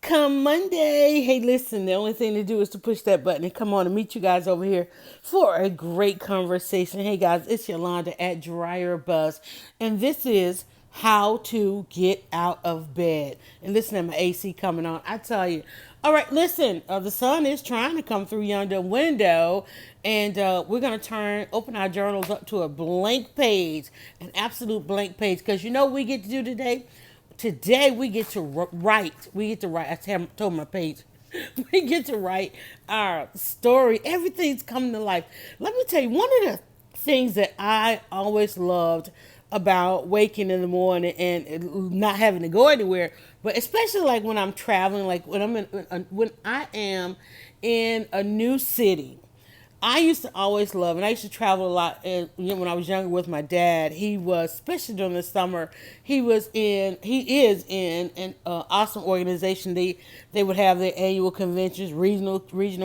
Come Monday. Hey, listen, the only thing to do is to push that button and come on and meet you guys over here for a great conversation. Hey, guys, it's Yolanda at Dryerbuzz, and this is how to get out of bed. And listen to my AC coming on. I tell you. All right, listen, the sun is trying to come through yonder window, and we're going to open our journals up to a blank page, an absolute blank page, because you know what we get to do today? Today we get to write. We get to write. Told my page. We get to write our story. Everything's coming to life. Let me tell you, one of the things that I always loved about waking in the morning and not having to go anywhere, but especially like when I'm traveling, like when I am in a new city. I used to always love, and I used to travel a lot. And when I was younger with my dad, he was, especially during the summer, he is in an awesome organization. They would have their annual conventions, regional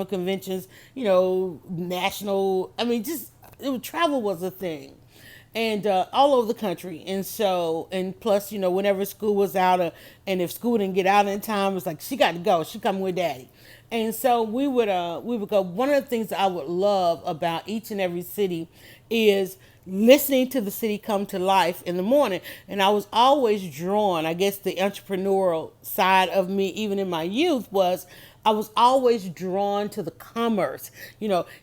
conventions, national. I mean, travel was a thing, and all over the country. And plus, whenever school was out, and if school didn't get out in time, it was like she got to go. She coming with daddy. And so we would go. One of the things that I would love about each and every city is listening to the city come to life in the morning. And I was always drawn, I guess the entrepreneurial side of me, even in my youth, was I was always drawn to the commerce,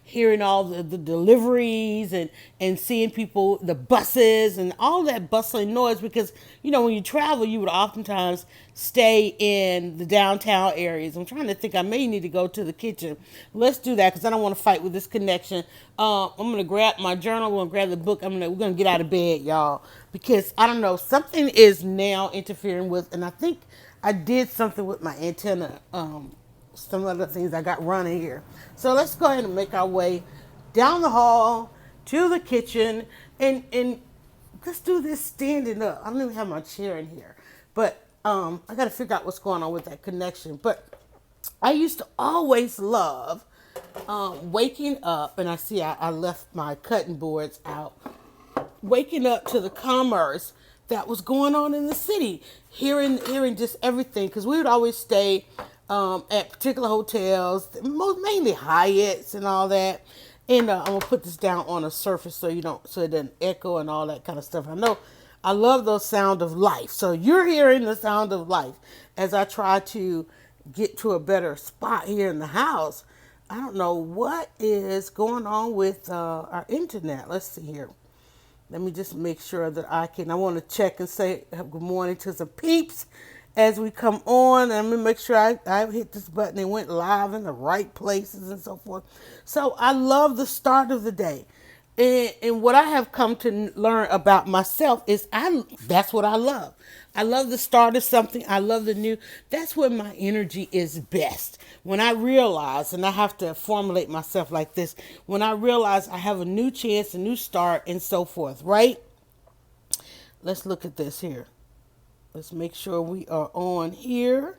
hearing all the deliveries and seeing people, the buses and all that bustling noise because, when you travel, you would oftentimes stay in the downtown areas. I'm trying to think, I may need to go to the kitchen. Let's do that because I don't want to fight with this connection. I'm going to grab my journal, we're going to grab the book. We're going to get out of bed, y'all, because I don't know, something is now interfering with, and I think I did something with my antenna. Some other things I got running here. So let's go ahead and make our way down the hall to the kitchen and let's do this standing up. I don't even have my chair in here, but I got to figure out what's going on with that connection. But I used to always love waking up, and I left my cutting boards out. Waking up to the commerce that was going on in the city, hearing just everything, because we would always stay at particular hotels, mainly Hyatts and all that. And I'm gonna put this down on a surface so it doesn't echo and all that kind of stuff. I know I love those sound of life. So you're hearing the sound of life as I try to get to a better spot here in the house. I don't know what is going on with our internet. Let's see here. Let me just make sure that I want to check and say good morning to some peeps as we come on. And let me make sure I hit this button and went live in the right places and so forth. So I love the start of the day. And what I have come to learn about myself is that's what I love. I love the start of something. I love the new. That's when my energy is best. When I realize, and I have to formulate myself like this, when I realize I have a new chance, a new start, and so forth, right? Let's look at this here. Let's make sure we are on here.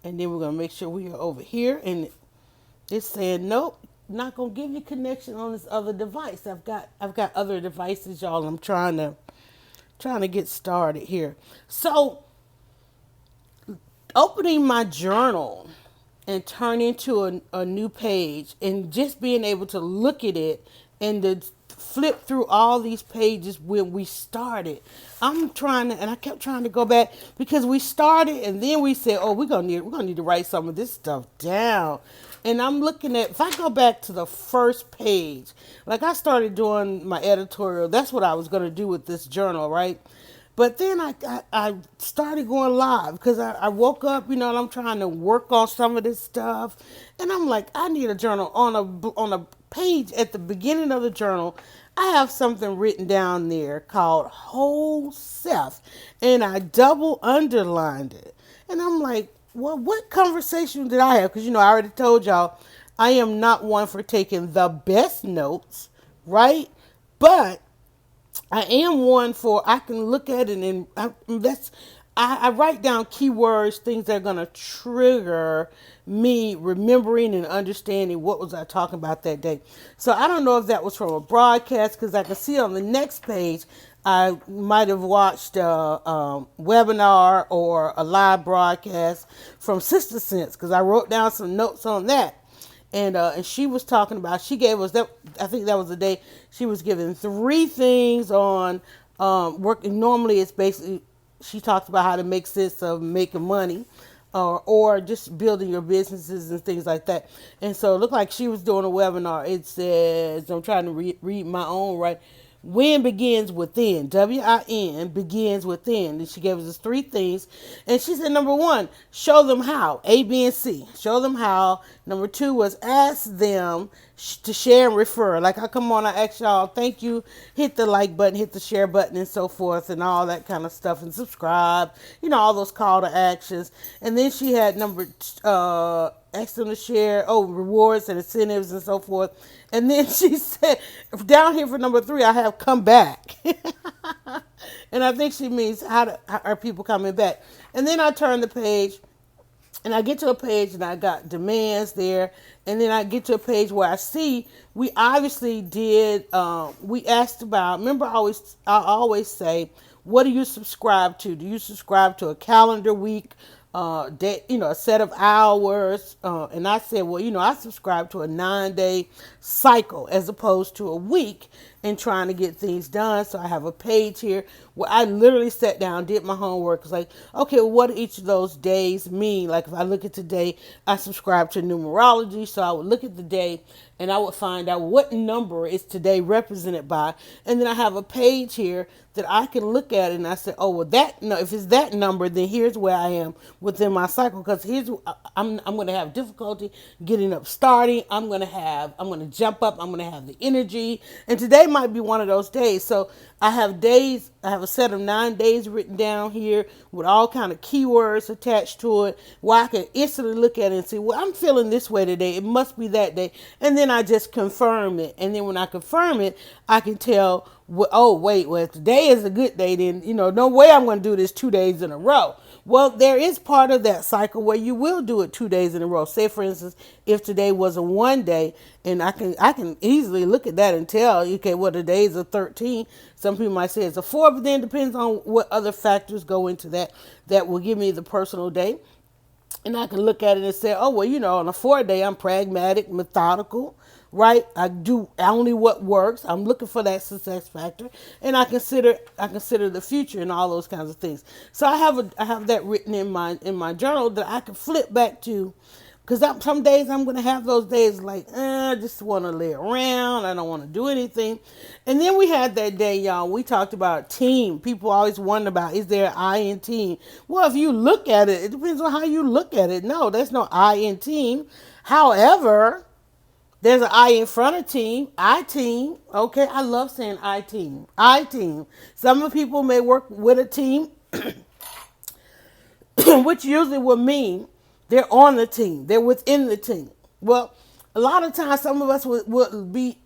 And then we're going to make sure we are over here. And it's saying, nope, not going to give you connection on this other device. I've got other devices, y'all. I'm trying to get started here. So opening my journal and turning to a new page and just being able to look at it and to flip through all these pages when we started. And I kept trying to go back because we started and then we said, oh, we're gonna need to write some of this stuff down. And I'm looking at, if I go back to the first page, like I started doing my editorial, that's what I was gonna do with this journal, right? But then I started going live because I woke up, and I'm trying to work on some of this stuff. And I'm like, I need a journal. On a page at the beginning of the journal, I have something written down there called whole self. And I double underlined it. And I'm like, well, what conversation did I have? Because, I already told y'all, I am not one for taking the best notes, right? But I am one for I can look at it and I write down keywords, things that are gonna trigger me remembering and understanding what was I talking about that day. So I don't know if that was from a broadcast because I can see on the next page I might have watched a webinar or a live broadcast from Sister Sense because I wrote down some notes on that. And she was talking about, she gave us that, I think that was the day she was giving three things on working. Normally it's basically, she talks about how to make sense of making money or just building your businesses and things like that. And so it looked like she was doing a webinar. It says, I'm trying to read my own right. Win begins within. WIN begins within. And she gave us three things. And she said, number one, show them how. A, B, and C. Show them how. Number two was ask them to share and refer. Like I come on, I ask y'all, thank you. Hit the like button, hit the share button, and so forth, and all that kind of stuff. And subscribe. You know, all those call to actions. And then she had ask them to share, rewards and incentives and so forth. And then she said, down here for number three, I have come back. And I think she means how are people coming back? And then I turn the page and I get to a page and I got demands there. And then I get to a page where I see we obviously did, we asked about, remember I always say, what do you subscribe to? Do you subscribe to a calendar week? Day, a set of hours. And I said, well, I subscribe to a 9-day cycle as opposed to a week and trying to get things done. So I have a page here where I literally sat down, did my homework. It's like, okay, well, what do each of those days mean? Like if I look at today, I subscribe to numerology. So I would look at the day and I would find out what number is today represented by. And then I have a page here that I can look at it and I say, oh, well, if it's that number, then here's where I am within my cycle. Because I'm going to have difficulty getting up, starting. I'm going to jump up. I'm going to have the energy. And today might be one of those days. So I have a set of 9 days written down here with all kind of keywords attached to it where I can instantly look at it and say, well, I'm feeling this way today. It must be that day. And then I just confirm it. And then when I confirm it, I can tell, well, if today is a good day, then, no way I'm going to do this 2 days in a row. Well, there is part of that cycle where you will do it 2 days in a row. Say, for instance, if today was a 1 day, and I can easily look at that and tell, okay, well, today is a 13. Some people might say it's a 4, but then it depends on what other factors go into that will give me the personal day. And I can look at it and say, oh, well, on a 4 day, I'm pragmatic, methodical, right? I do only what works. I'm looking for that success factor. And I consider the future and all those kinds of things. So I have that written in my journal that I can flip back to. Because some days I'm going to have those days like, I just want to lay around. I don't want to do anything. And then we had that day, y'all. We talked about team. People always wonder about, is there an I in team? Well, if you look at it, it depends on how you look at it. No, there's no I in team. However, there's an I in front of team. I team. Okay, I love saying I team. I team. Some of the people may work with a team, which usually will mean they're on the team. They're within the team. Well, a lot of times some of us would be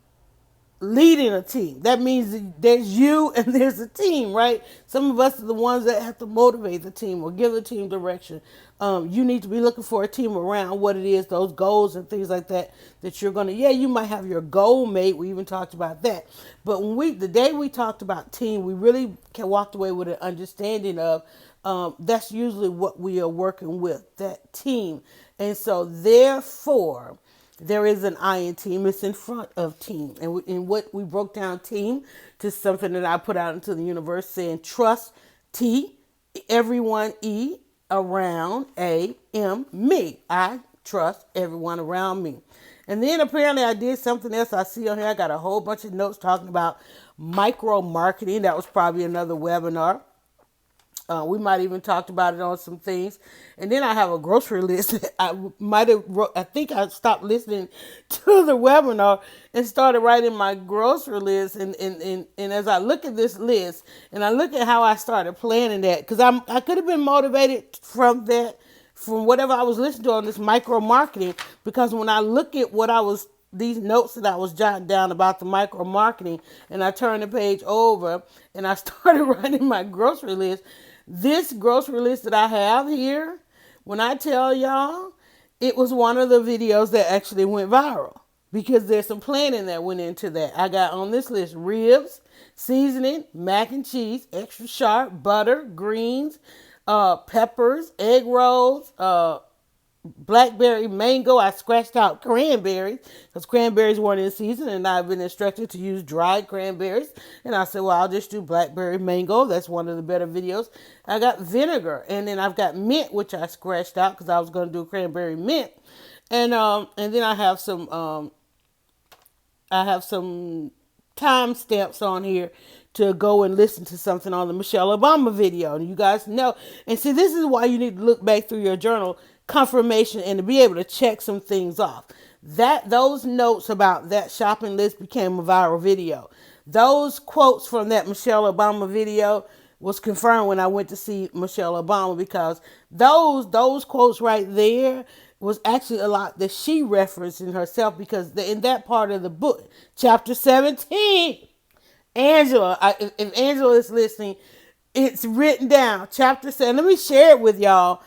leading a team. That means there's you and there's a team, right? Some of us are the ones that have to motivate the team or give the team direction. You need to be looking for a team around what it is, those goals and things like that you're going to, you might have your goal mate. We even talked about that. But the day we talked about team, we really walked away with an understanding of that's usually what we are working with, that team. And so therefore, there is an I in team. It's in front of team. And what we broke down team to something that I put out into the universe saying trust T, everyone E, around A, M, me. I trust everyone around me. And then apparently I did something else. I see on here, I got a whole bunch of notes talking about micro marketing. That was probably another webinar. We might even talked about it on some things. And then I have a grocery list. I think I stopped listening to the webinar and started writing my grocery list. And as I look at this list and I look at how I started planning that, because I could have been motivated from whatever I was listening to on this micro marketing, because when I look at these notes that I was jotting down about the micro marketing, and I turned the page over and I started writing my grocery list. This grocery list that I have here, when I tell y'all, it was one of the videos that actually went viral because there's some planning that went into that. I got on this list ribs, Seasoning, mac and cheese, extra sharp, butter, greens, peppers, egg rolls, blackberry, mango. I scratched out cranberries because cranberries weren't in season, and I've been instructed to use dried cranberries. And I said, well, I'll just do blackberry mango. That's one of the better videos. I got vinegar, and then I've got mint, which I scratched out because I was going to do cranberry mint. And then I have some timestamps on here to go and listen to something on the Michelle Obama video. And you guys know. And see, this is why you need to look back through your journal confirmation and to be able to check some things off. Those notes about that shopping list became a viral video. Those quotes from that Michelle Obama video was confirmed when I went to see Michelle Obama, because those quotes right there was actually a lot that she referenced in herself, because in that part of the book, chapter 17, Angela, if Angela is listening, it's written down, chapter 7. Let me share it with y'all,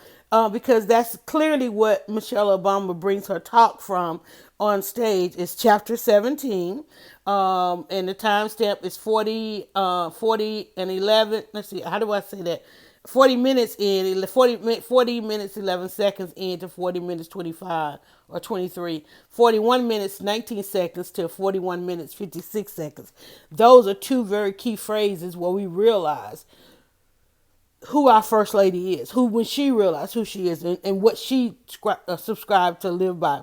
because that's clearly what Michelle Obama brings her talk from on stage. Is chapter 17, and the timestamp is 40 and 11. Let's see, how do I say that? 40 minutes in, 40 minutes 11 seconds into 40 minutes 25 or 23, 41 minutes 19 seconds to 41 minutes 56 seconds. Those are two very key phrases where we realize who our first lady is, when she realized who she is, and what she subscribed to live by.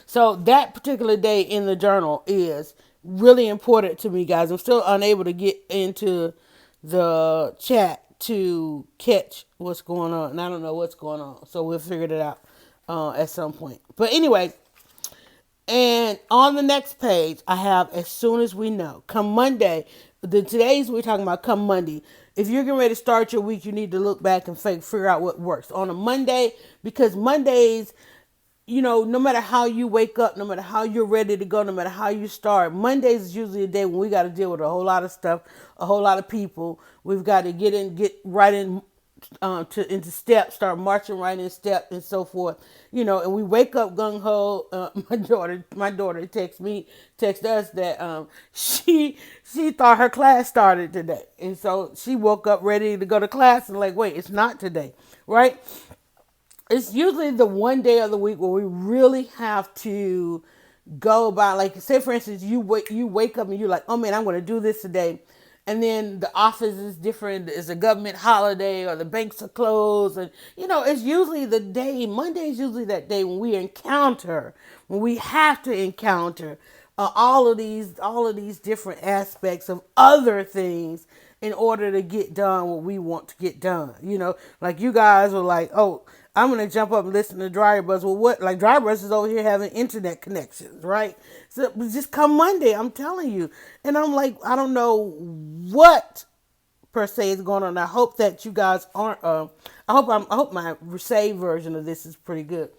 So that particular day in the journal is really important to me, guys. I'm still unable to get into the chat to catch what's going on, and I don't know what's going on, so we'll figure it out at some point. But anyway, and on the next page I have as soon as we know. Come Monday, today's we're talking about come Monday. If you're getting ready to start your week, you need to look back and figure out what works on a Monday, because Mondays, no matter how you wake up, no matter how you're ready to go, no matter how you start, Mondays is usually a day when we got to deal with a whole lot of stuff, a whole lot of people. We've got to get right in into step, start marching right in step, and so forth. And we wake up gung ho. My daughter text us that she thought her class started today, and so she woke up ready to go to class and like, wait, it's not today, right? It's usually the one day of the week where we really have to go about, like, say for instance, you wake up and you're like, oh man, I'm going to do this today. And then the office is different. It's a government holiday or the banks are closed. And, it's usually the day, Monday is usually that day when we have to encounter all of these different aspects of other things in order to get done what we want to get done. Like you guys were like, oh, I'm going to jump up and listen to Dryerbuzz. Well, what? Like, Dryerbuzz is over here having internet connections, right? So just come Monday, I'm telling you. And I'm like, I don't know what per se is going on. I hope that you guys aren't. I hope my saved version of this is pretty good.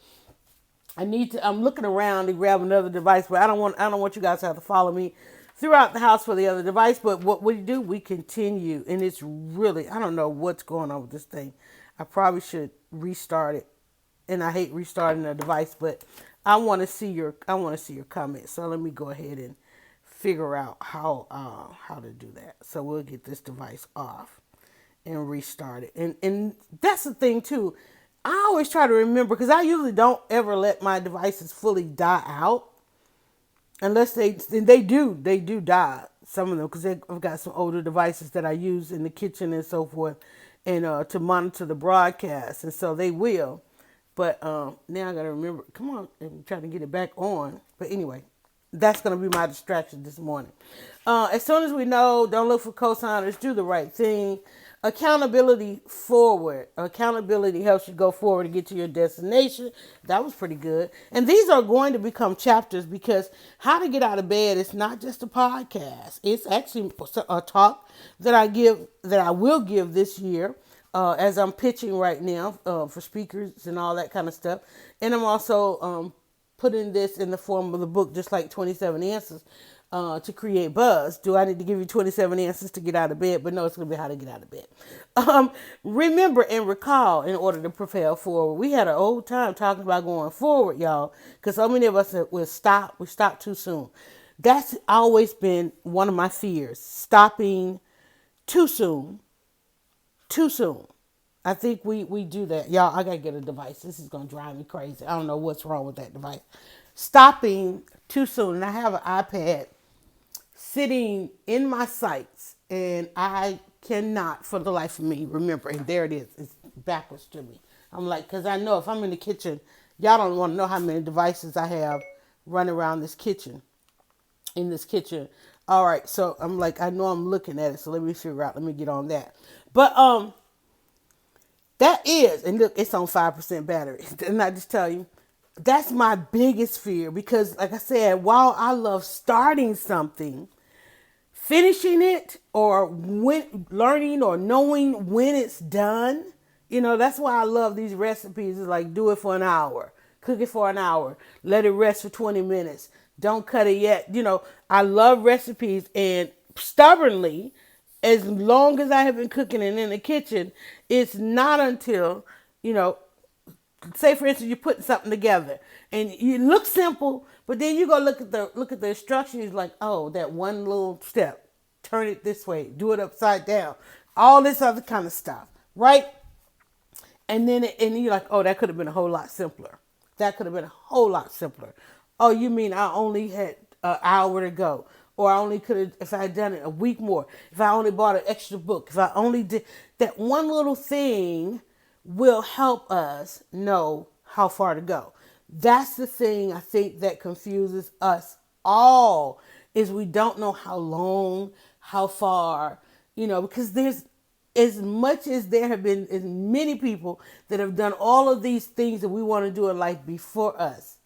I'm looking around to grab another device, but I don't want you guys to have to follow me throughout the house for the other device. But what we do, we continue, and it's really, I don't know what's going on with this thing. I probably should restart it, and I hate restarting a device, but I want to see your comments. So let me go ahead and figure out how to do that. So we'll get this device off and restart it. And that's the thing too. I always try to remember, because I usually don't ever let my devices fully die out, unless they do die, some of them, because I've got some older devices that I use in the kitchen and so forth, and to monitor the broadcast, and so they will. But now I gotta remember. Come on, I'm trying to get it back on. But anyway, that's gonna be my distraction this morning. As soon as we know, don't look for cosigners. Do the right thing. Accountability forward. Accountability helps you go forward to get to your destination. That was pretty good. And these are going to become chapters, because how to get out of bed is not just a podcast. It's actually a talk that I will give this year, as I'm pitching right now for speakers and all that kind of stuff. And I'm also putting this in the form of the book, just like 27 Answers. To create buzz. Do I need to give you 27 answers to get out of bed? But no, it's going to be how to get out of bed. Remember and recall in order to propel forward. We had an old time talking about going forward, y'all, because so many of us will stop. We stop too soon. That's always been one of my fears. Stopping too soon. Too soon. I think we do that. Y'all, I gotta get a device. This is gonna drive me crazy. I don't know what's wrong with that device. Stopping too soon. And I have an iPad sitting in my sights, and I cannot for the life of me remember. And there it is. It's backwards to me. I'm like, because I know if I'm in the kitchen, y'all don't want to know how many devices I have running around this kitchen, in this kitchen. All right, so I'm like, I know I'm looking at it, so let me figure out. Let me get on that. But that is, and look, it's on 5% battery. Didn't I just tell you? That's my biggest fear because, like I said, while I love starting something, finishing it or learning or knowing when it's done, that's why I love these recipes. It's like do it for an hour, cook it for an hour, let it rest for 20 minutes. Don't cut it yet. I love recipes, and stubbornly, as long as I have been cooking and in the kitchen, it's not until, you know, say for instance you're putting something together and you look simple, but then you go look at the instructions, like, oh, that one little step, turn it this way, do it upside down, all this other kind of stuff, right? And you're like, oh, that could have been a whole lot simpler. That could have been a whole lot simpler. Oh, you mean I only had an hour to go? Or I only could have, if I had done it a week more, if I only bought an extra book, if I only did that one little thing will help us know how far to go. That's the thing I think that confuses us all, is we don't know how long, how far, because there's, as much as there have been as many people that have done all of these things that we want to do in life before us,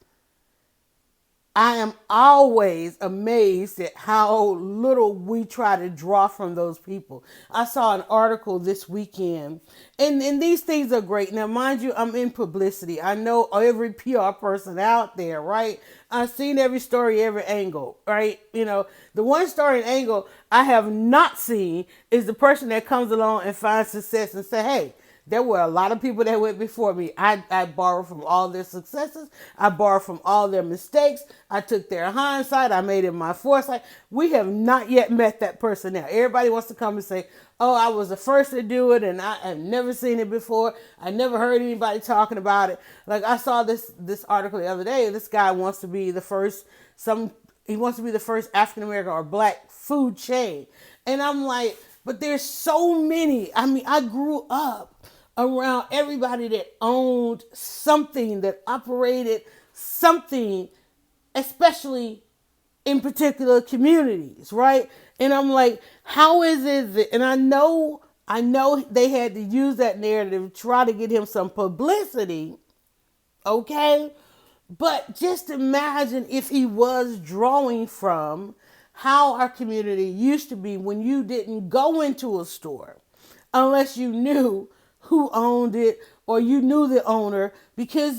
I am always amazed at how little we try to draw from those people. I saw an article this weekend, and these things are great. Now, mind you, I'm in publicity. I know every PR person out there, right? I've seen every story, every angle, right? The one story and angle I have not seen is the person that comes along and finds success and say, hey, there were a lot of people that went before me. I borrowed from all their successes. I borrowed from all their mistakes. I took their hindsight. I made it my foresight. We have not yet met that person now. Everybody wants to come and say, oh, I was the first to do it and I have never seen it before. I never heard anybody talking about it. Like, I saw this article the other day. This guy wants to be the first, he wants to be the first African American or black food chain. And I'm like, but there's so many. I mean, I grew up around everybody that owned something, that operated something, especially in particular communities, right? And I'm like, how is it that, and I know they had to use that narrative to try to get him some publicity, okay? But just imagine if he was drawing from how our community used to be when you didn't go into a store unless you knew who owned it or you knew the owner, because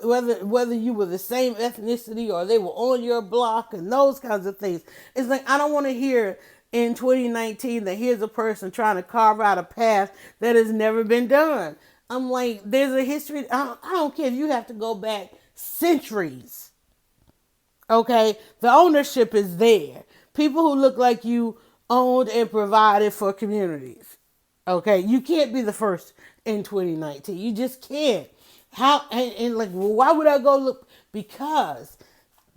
whether you were the same ethnicity or they were on your block and those kinds of things. It's like, I don't want to hear in 2019 that here's a person trying to carve out a path that has never been done. I'm like, there's a history. I don't care if you have to go back centuries. Okay, the ownership is there. People who look like you owned and provided for communities. Okay, you can't be the first in 2019. You just can't. How and like, well, why would I go look? Because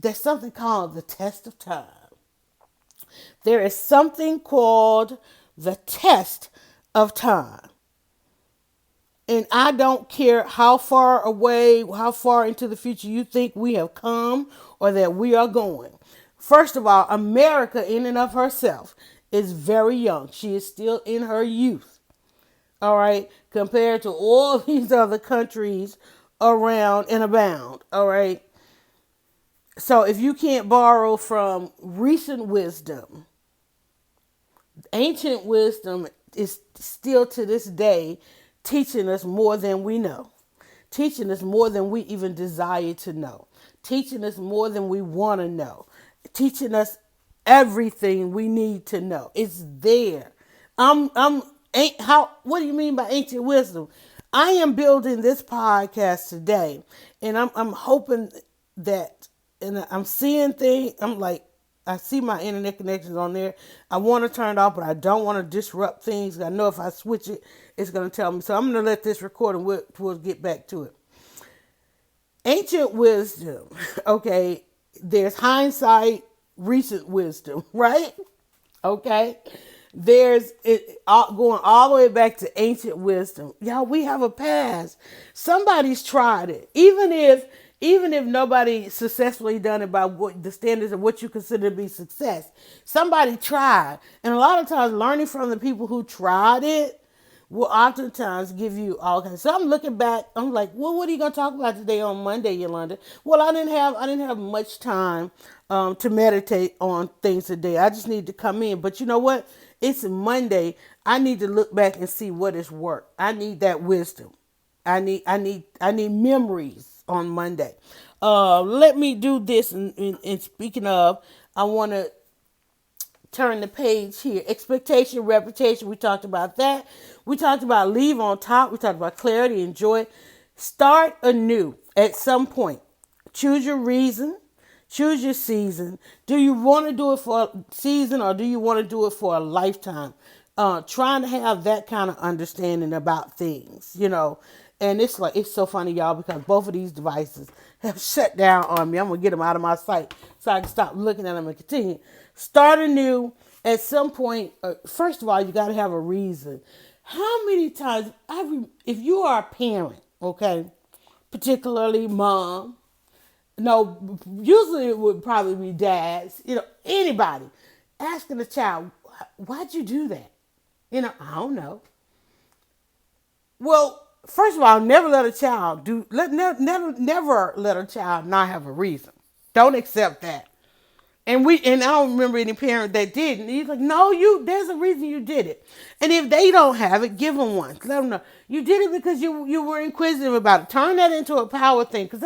there's something called the test of time. There is something called the test of time. And I don't care how far away, how far into the future you think we have come or that we are going. First of all, America in and of herself is very young. She is still in her youth. All right, compared to all these other countries around and abound. All right. So if you can't borrow from recent wisdom, ancient wisdom is still to this day teaching us more than we know, teaching us more than we even desire to know, teaching us more than we want to know, teaching us everything we need to know. It's there. What do you mean by ancient wisdom? I am building this podcast today, and I'm hoping that, and I'm seeing things. I'm like, I see my internet connections on there. I want to turn it off, but I don't want to disrupt things. I know if I switch it, it's going to tell me. So I'm going to let this record and we'll get back to it. Ancient wisdom. Okay, there's hindsight, recent wisdom, right? Okay. There's it going all the way back to ancient wisdom. Y'all, we have a past. Somebody's tried it. Even if nobody successfully done it by what the standards of what you consider to be success, somebody tried. And a lot of times learning from the people who tried it will oftentimes give you all kinds. So I'm looking back. I'm like, well, what are you gonna talk about today on Monday, Yolanda? Well, I didn't have much time to meditate on things today. I just need to come in. But you know what? It's Monday. I need to look back and see what has worked. I need that wisdom. I need memories on Monday. Let me do this. And speaking of, I want to turn the page here. Expectation, reputation. We talked about that. We talked about leave on top. We talked about clarity and joy. Start anew at some point. Choose your reason. Choose your season. Do you want to do it for a season or do you want to do it for a lifetime? Trying to have that kind of understanding about things, And it's so funny, y'all, because both of these devices have shut down on me. I'm going to get them out of my sight so I can stop looking at them and continue. Start anew at some point. First of all, you got to have a reason. How many times, if you are a parent, okay, particularly mom, no, usually it would probably be dads, anybody, asking a child, why'd you do that? I don't know. Well, first of all, never let a child never let a child not have a reason. Don't accept that. And I don't remember any parent that didn't. He's like, no, there's a reason you did it. And if they don't have it, give them one. Let them know you did it because you were inquisitive about it. Turn that into a power thing, because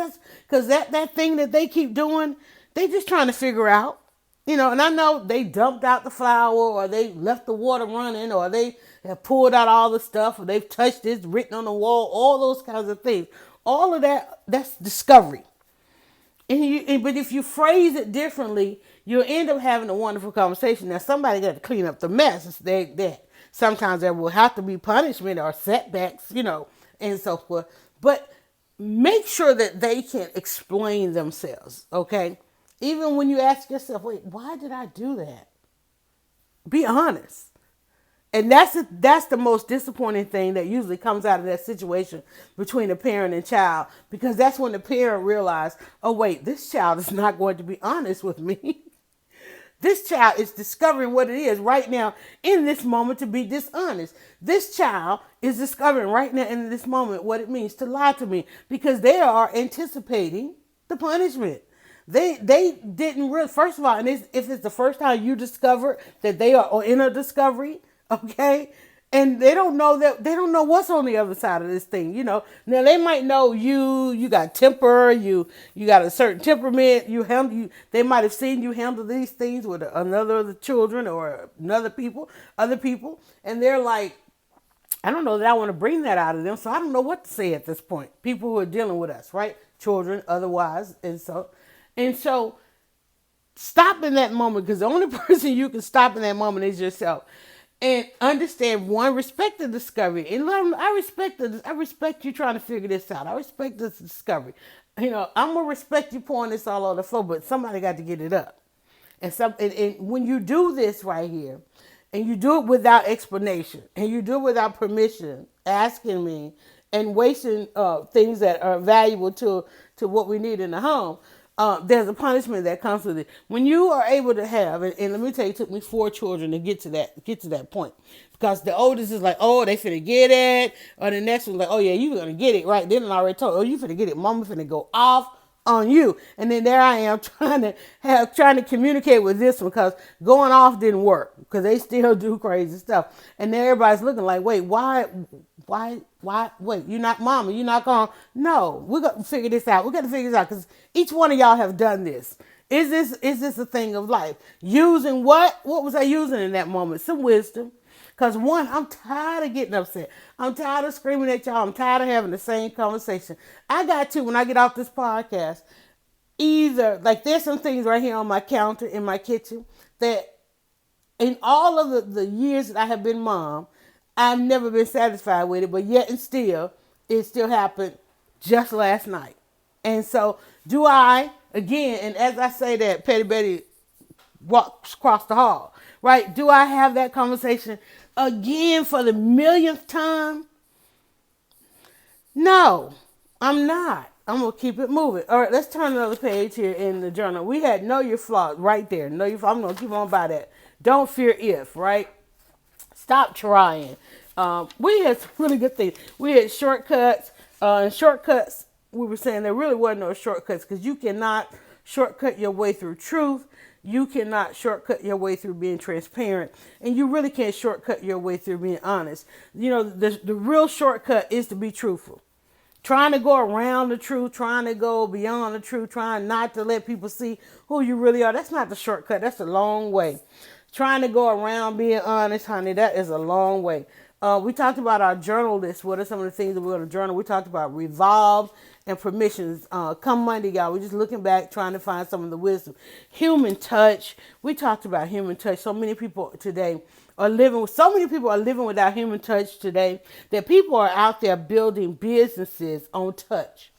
that thing that they keep doing, they just trying to figure out. And I know they dumped out the flour, or they left the water running, or they have pulled out all the stuff, or they've touched this written on the wall, all those kinds of things. All of that's discovery. But if you phrase it differently, you'll end up having a wonderful conversation. Now, somebody got to clean up the mess. Sometimes there will have to be punishment or setbacks, and so forth. But make sure that they can explain themselves, okay? Even when you ask yourself, wait, why did I do that? Be honest. And that's the most disappointing thing that usually comes out of that situation between a parent and child, because that's when the parent realizes, oh, wait, this child is not going to be honest with me. This child is discovering what it is right now in this moment to be dishonest. This child is discovering right now in this moment what it means to lie to me, because they are anticipating the punishment. They didn't really, first of all, and if it's the first time you discover that they are in a discovery, okay, and they don't know what's on the other side of this thing, Now they might know you got temper, you got a certain temperament, they might have seen you handle these things with another of the children or other people, and they're like, I don't know that I want to bring that out of them, so I don't know what to say at this point. People who are dealing with us, right? Children, otherwise, and so stop in that moment, because the only person you can stop in that moment is yourself. And understand, one, respect the discovery. And I respect you trying to figure this out. I respect this discovery. I'm going to respect you pouring this all on the floor, but somebody got to get it up. And when you do this right here, and you do it without explanation, and you do it without permission, asking me, and wasting things that are valuable to what we need in the home, there's a punishment that comes with it. When you are able to have, and let me tell you, it took me 4 children to get to that point, because the oldest is like, oh, they finna get it, or the next one's like, oh yeah, you gonna get it, right? Then I already told, oh, you finna get it, mama finna go off on you, and then there I am trying to communicate with this one, because going off didn't work, because they still do crazy stuff, and then everybody's looking like, wait, why, wait, you're not mama, you're not going, no, we're going to figure this out. We got to figure this out, because each one of y'all have done this. Is this a thing of life? Using what was I using in that moment? Some wisdom. Because one, I'm tired of getting upset. I'm tired of screaming at y'all. I'm tired of having the same conversation. I got to, when I get off this podcast, either like there's some things right here on my counter in my kitchen that in all of the years that I have been mom, I've never been satisfied with it, but yet and still, it still happened just last night. And so, do I, again, and as I say that, Petty Betty walks across the hall, right? Do I have that conversation again for the millionth time? No, I'm not. I'm gonna keep it moving. All right, let's turn another page here in the journal. We had know your flaws right there. Know your flaws. I'm gonna keep on by that. Don't fear if, right? Stop trying. We had some really good things. We had shortcuts. And shortcuts, we were saying there really wasn't no shortcuts because you cannot shortcut your way through truth. You cannot shortcut your way through being transparent. And you really can't shortcut your way through being honest. You know, the real shortcut is to be truthful. Trying to go around the truth, trying to go beyond the truth, trying not to let people see who you really are. That's not the shortcut. That's a long way. Trying to go around being honest, honey, that is a long way. We talked about our journal list. What are some of the things that we're going to journal? We talked about revolve and permissions. Come Monday, y'all, we're just looking back, trying to find some of the wisdom. Human touch. We talked about human touch. So many people today are living, so many people are living without human touch today that people are out there building businesses on touch.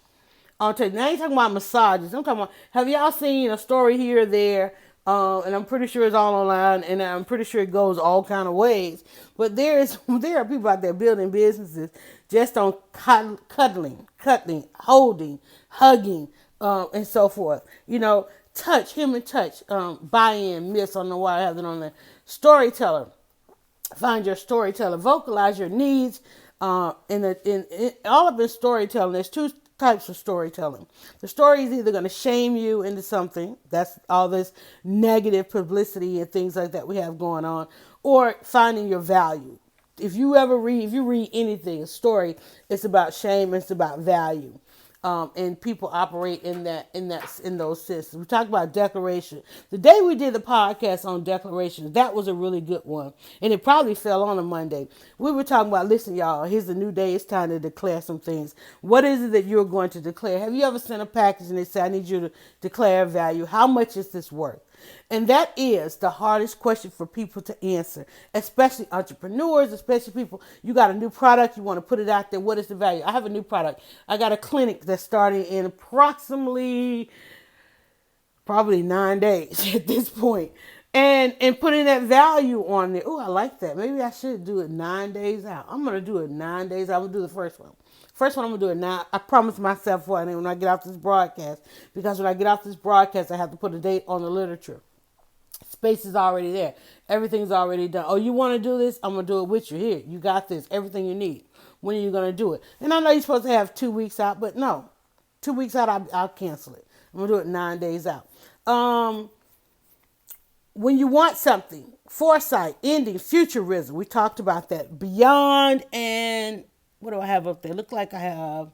On touch. Now I ain't talking about massages. I'm talking about, have y'all seen a story here or there? And I'm pretty sure it's all online, and I'm pretty sure it goes all kind of ways. But there are people out there building businesses just on cuddling, holding, hugging, and so forth. You know, touch, human touch, buy-in, myths. I don't know why I have it on there. Storyteller. Find your storyteller. Vocalize your needs. In all of this storytelling, there's two types of storytelling. The story is either going to shame you into something. That's all this negative publicity and things like that we have going on. Or finding your value. If you read anything, a story, it's about shame. It's about value. And people operate in those systems. We talked about declaration. The day we did the podcast on declarations, that was a really good one. And it probably fell on a Monday. We were talking about, listen, y'all, here's a new day. It's time to declare some things. What is it that you're going to declare? Have you ever sent a package and they say, I need you to declare value? How much is this worth? And that is the hardest question for people to answer, especially entrepreneurs, especially people. You got a new product, you want to put it out there. What is the value? I have a new product. I got a clinic that's starting in approximately probably 9 days at this point. And putting that value on there. Oh, I like that. Maybe I should do it 9 days out. I'm going to do it 9 days. I'm going to do the first one. First one I'm going to do it now. I promised myself when I get off this broadcast. Because when I get off this broadcast, I have to put a date on the literature. Space is already there. Everything's already done. Oh, you want to do this? I'm going to do it with you. Here, you got this. Everything you need. When are you going to do it? And I know you're supposed to have 2 weeks out, but no. 2 weeks out, I'll cancel it. I'm going to do it 9 days out. When you want something, foresight, ending, futurism. We talked about that. Beyond and what do I have up there? Look like I have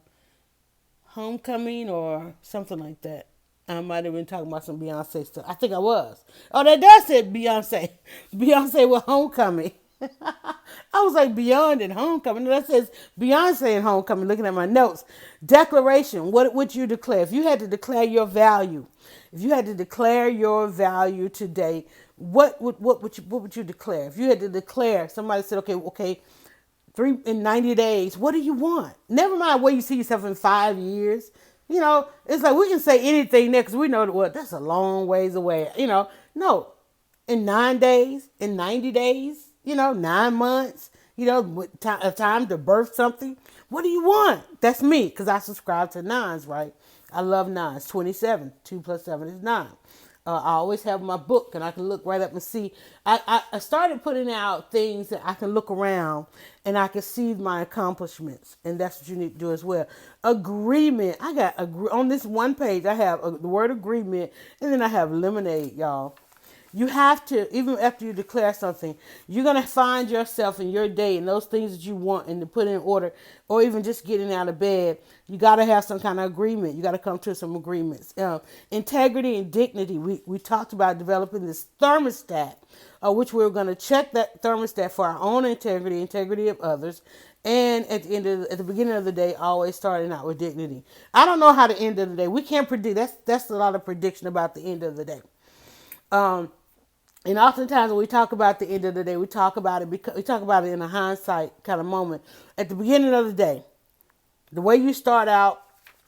homecoming or something like that. I might have been talking about some Beyonce stuff. I think I was. Oh, that does say Beyonce. Beyonce with homecoming. I was like beyond and homecoming. That says Beyonce and homecoming. Looking at my notes. Declaration. What would you declare? If you had to declare your value, if you had to declare your value today, what would you declare? If you had to declare, somebody said, okay, 90 days. What do you want? Never mind where you see yourself in 5 years. You know, it's like we can say anything next. We know that that's a long ways away. You know, no, in 9 days, in 90 days. 9 months, time to birth something. What do you want? That's me, because I subscribe to nines, right? I love nines. 27. 2 plus 7 is 9. I always have my book, and I can look right up and see. I started putting out things that I can look around, and I can see my accomplishments, and that's what you need to do as well. Agreement. I got on this one page. I have the word agreement, and then I have lemonade, y'all. You have to, even after you declare something, you're going to find yourself in your day and those things that you want and to put in order, or even just getting out of bed. You got to have some kind of agreement. You got to come to some agreements. Integrity and dignity. We talked about developing this thermostat, which we're going to check that thermostat for our own integrity of others, And at the beginning of the day, always starting out with dignity. I don't know how the end of the day. We can't predict. That's a lot of prediction about the end of the day. Um, and oftentimes when we talk about the end of the day, we talk about it because we talk about it in a hindsight kind of moment. At the beginning of the day, the way you start out,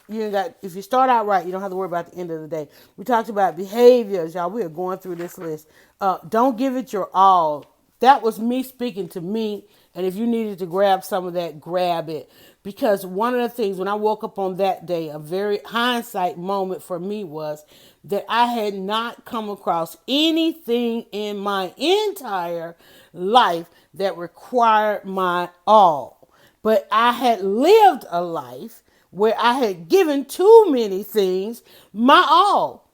you ain't got. If you start out right, you don't have to worry about the end of the day. We talked about behaviors, y'all. We are going through this list. Don't give it your all. That was me speaking to me. And if you needed to grab some of that, grab it. Because one of the things when I woke up on that day, a very hindsight moment for me was that I had not come across anything in my entire life that required my all. But I had lived a life where I had given too many things my all,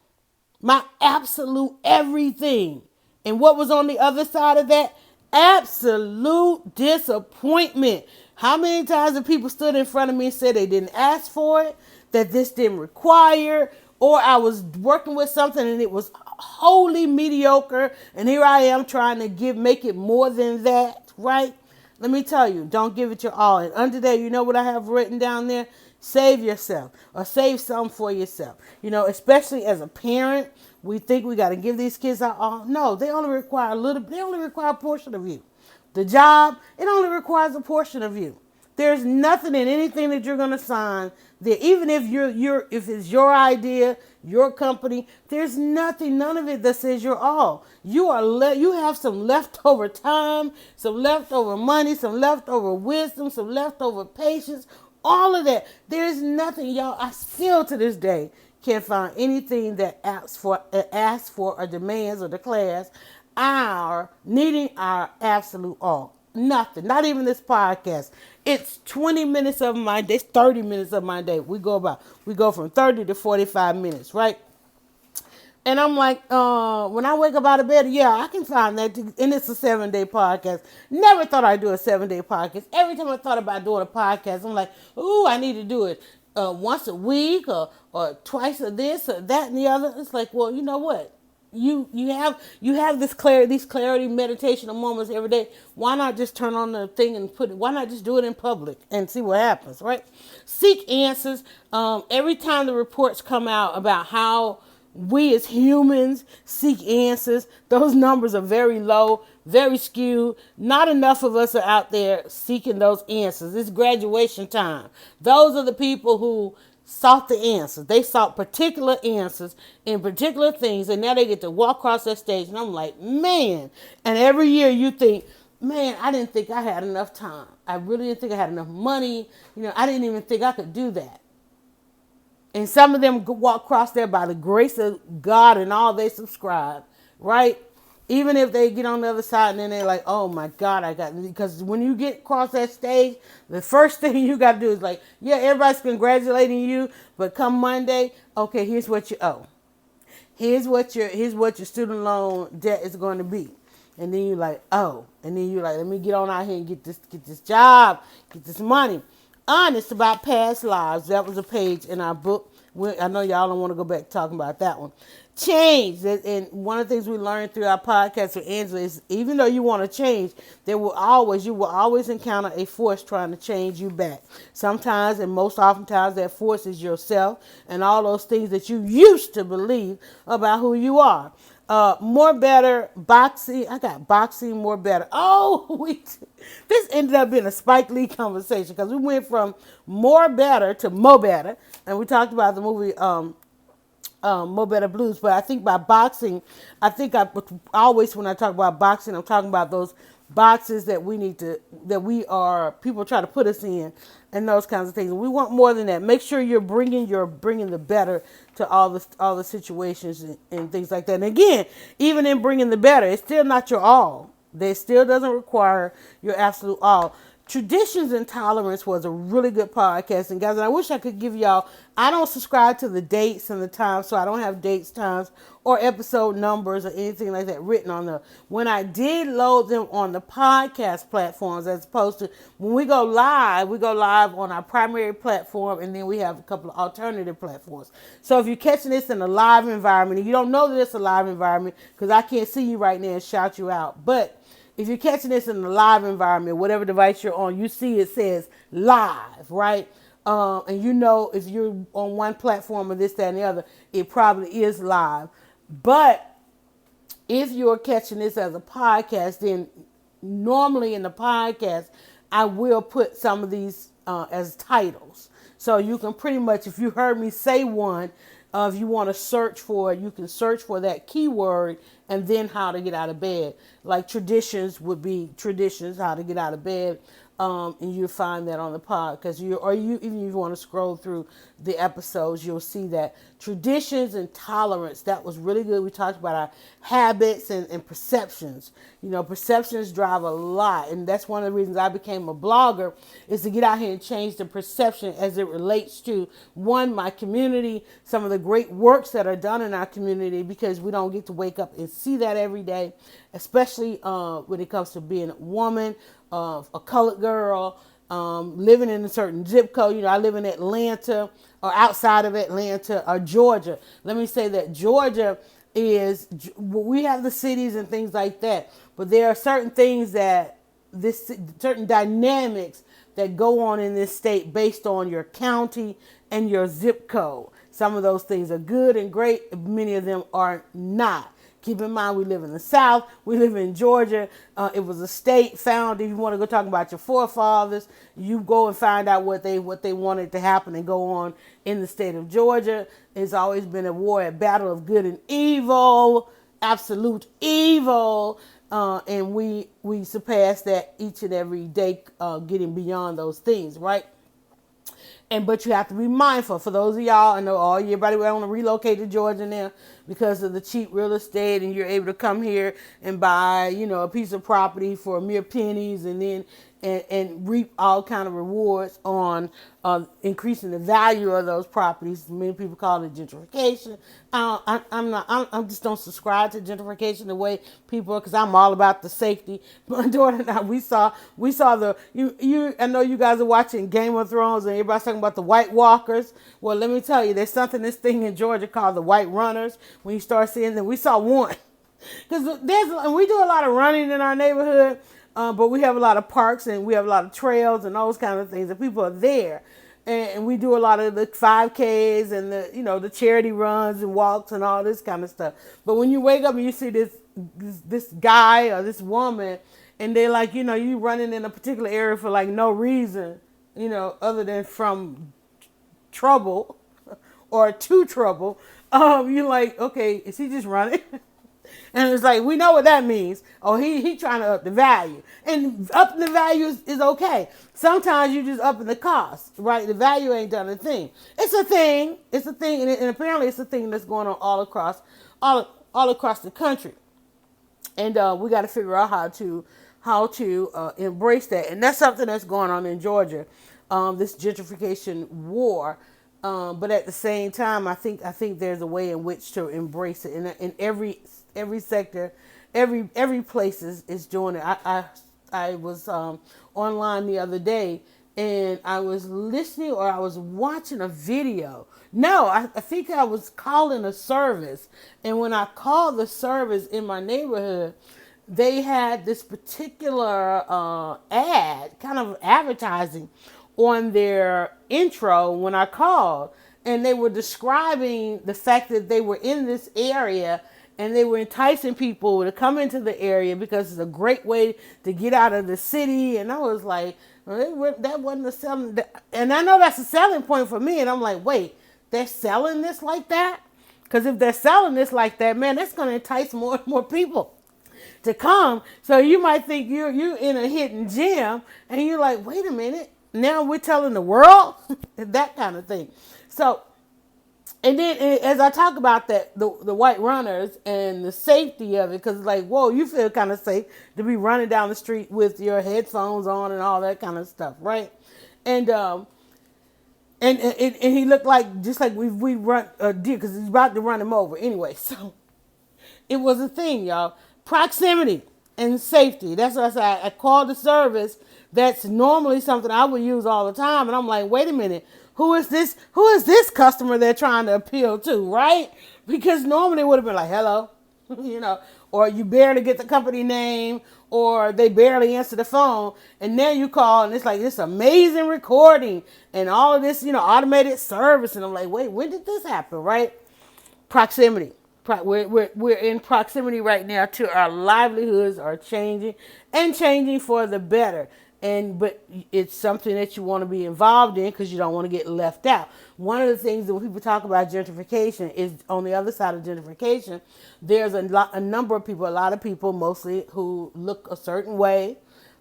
my absolute everything. And what was on the other side of that? Absolute disappointment. How many times have people stood in front of me and said they didn't ask for it, that this didn't require, or I was working with something and it was wholly mediocre, and here I am trying to make it more than that, right? Let me tell you, don't give it your all. And under there, you know what I have written down there? Save yourself or save some for yourself. You know, especially as a parent, we think we got to give these kids our all. No, they only require a little, they only require a portion of you. The job, it only requires a portion of you. There's nothing in anything that you're going to sign that even if if it's your idea, your company, there's nothing, none of it that says you're all. You have some leftover time, some leftover money, some leftover wisdom, some leftover patience, all of that. There's nothing, y'all. I still to this day can't find anything that asks for or demands or declares our needing our absolute all. Nothing. Not even this podcast. It's 20 minutes of my day. It's 30 minutes of my day. We go from 30 to 45 minutes, right? And I'm like, when I wake up out of bed, yeah, I can find that. And it's a 7-day podcast. Never thought I'd do a 7-day podcast. Every time I thought about doing a podcast, I'm like, ooh, I need to do it once a week or twice or this or that and the other. It's like, well, you know what? You have these clarity meditational moments every day. Why not just turn on the thing and why not just do it in public and see what happens, right? Seek answers. Every time the reports come out about how we as humans seek answers, those numbers are very low, very skewed. Not enough of us are out there seeking those answers. It's graduation time. Those are the people who sought the answers. They sought particular answers in particular things, and now they get to walk across that stage. And I'm like, man. And every year you think, man, I didn't think I had enough time. I really didn't think I had enough money. I didn't even think I could do that. And some of them walk across there by the grace of God and all they subscribe, right? Even if they get on the other side and then they're like, oh my God, because when you get across that stage, the first thing you got to do is like, yeah, everybody's congratulating you, but come Monday, okay, here's what you owe. Here's what your student loan debt is going to be. And then you're like, oh, and then you're like, let me get on out here and get this job, get this money. Honest about past lives. That was a page in our book. I know y'all don't want to go back talking about that one. Change. And one of the things we learned through our podcast with Angela is even though you want to change, you will always encounter a force trying to change you back. Sometimes and most oftentimes that force is yourself and all those things that you used to believe about who you are. More better, boxing. I got boxing, more better. Oh, this ended up being a Spike Lee conversation because we went from more better to mo better, and we talked about the movie Mo Better Blues. But I think by boxing, I always when I talk about boxing, I'm talking about those boxes that people try to put us in, and those kinds of things. We want more than that. Make sure you're bringing the better to all the situations and things like that. And again, even in bringing the better, it's still not your all. It still doesn't require your absolute all. Traditions and Tolerance was a really good podcast. And guys, and I wish I could give y'all, I don't subscribe to the dates and the times, so I don't have dates, times, or episode numbers or anything like that written on them. When I did load them on the podcast platforms, as opposed to when we go live on our primary platform, and then we have a couple of alternative platforms. So if you're catching this in a live environment, and you don't know that it's a live environment, because I can't see you right now and shout you out, but if you're catching this in a live environment, whatever device you're on, you see it says live, right? And you know if you're on one platform or this, that, and the other, it probably is live. But if you're catching this as a podcast, then normally in the podcast, I will put some of these as titles. So you can pretty much, if you heard me say one, if you want to search for it, you can search for that keyword and then how to get out of bed. Like traditions would be traditions, how to get out of bed. And you'll find that on the pod because even if you want to scroll through the episodes, you'll see that traditions and tolerance. That was really good. We talked about our habits and perceptions. You know, perceptions drive a lot, and that's one of the reasons I became a blogger is to get out here and change the perception as it relates to one, my community, some of the great works that are done in our community because we don't get to wake up and see that every day, especially when it comes to being a woman, a colored girl, living in a certain zip code. You know, I live in Atlanta or outside of Atlanta or Georgia. Let me say that Georgia we have the cities and things like that, but there are certain things that certain dynamics that go on in this state based on your county and your zip code. Some of those things are good and great. Many of them are not. Keep in mind, we live in the South. We live in Georgia. It was a state found. If you want to go talk about your forefathers, you go and find out what they wanted to happen and go on in the state of Georgia. It's always been a war, a battle of good and evil, absolute evil. And we surpass that each and every day, getting beyond those things, right? But you have to be mindful. For those of y'all, I know everybody want to relocate to Georgia now because of the cheap real estate, and you're able to come here and buy, a piece of property for mere pennies, and then and reap all kind of rewards on increasing the value of those properties. Many people call it gentrification. I just don't subscribe to gentrification the way people are, because I'm all about the safety. My daughter and I, we saw the I know you guys are watching Game of Thrones and everybody's talking about the White Walkers. Well, let me tell you, there's this thing in Georgia called the White Runners. When you start seeing them, we saw one. Because we do a lot of running in our neighborhood, but we have a lot of parks and we have a lot of trails and those kind of things, and people are there. And we do a lot of the 5Ks and the charity runs and walks and all this kind of stuff. But when you wake up and you see this guy or this woman, and they're like, you running in a particular area for like no reason, other than from trouble or to trouble, you're like, okay, is he just running? And it's like, we know what that means. Oh, he trying to up the value. And upping the value is okay. Sometimes you just upping the cost, right? The value ain't done a thing. It's a thing. It's a thing. And apparently it's a thing that's going on all across the country. And we got to figure out how to embrace that. And that's something that's going on in Georgia, this gentrification war. But at the same time, I think there's a way in which to embrace it. In every sector, every place is doing it. I was online the other day, and I was listening or I was watching a video. No, I think I was calling a service, and when I called the service in my neighborhood, they had this particular ad, kind of advertising, on their intro when I called, and they were describing the fact that they were in this area and they were enticing people to come into the area because it's a great way to get out of the city. And I was like, well, that wasn't a selling, and I know that's a selling point for me. And I'm like, wait, they're selling this like that? Because if they're selling this like that, man, that's going to entice more and more people to come. So you might think you're in a hidden gem, and you're like, wait a minute, now we're telling the world? That kind of thing. So, and then as I talk about that, the white runners and the safety of it, because like, whoa, you feel kind of safe to be running down the street with your headphones on and all that kind of stuff, right? And he looked like just like we run a deer because he's about to run him over anyway. So it was a thing, y'all. Proximity and safety. That's what I said. I called the service. That's normally something I would use all the time, and I'm like, wait a minute. Who is this customer they're trying to appeal to, right? Because normally it would have been like, hello, or you barely get the company name, or they barely answer the phone, and then you call and it's like this amazing recording and all of this, automated service, and I'm like, wait, when did this happen, right? Proximity. We're in proximity right now to our livelihoods are changing and changing for the better. But it's something that you want to be involved in because you don't want to get left out. One of the things that when people talk about gentrification is on the other side of gentrification, there's a number of people, a lot of people mostly who look a certain way,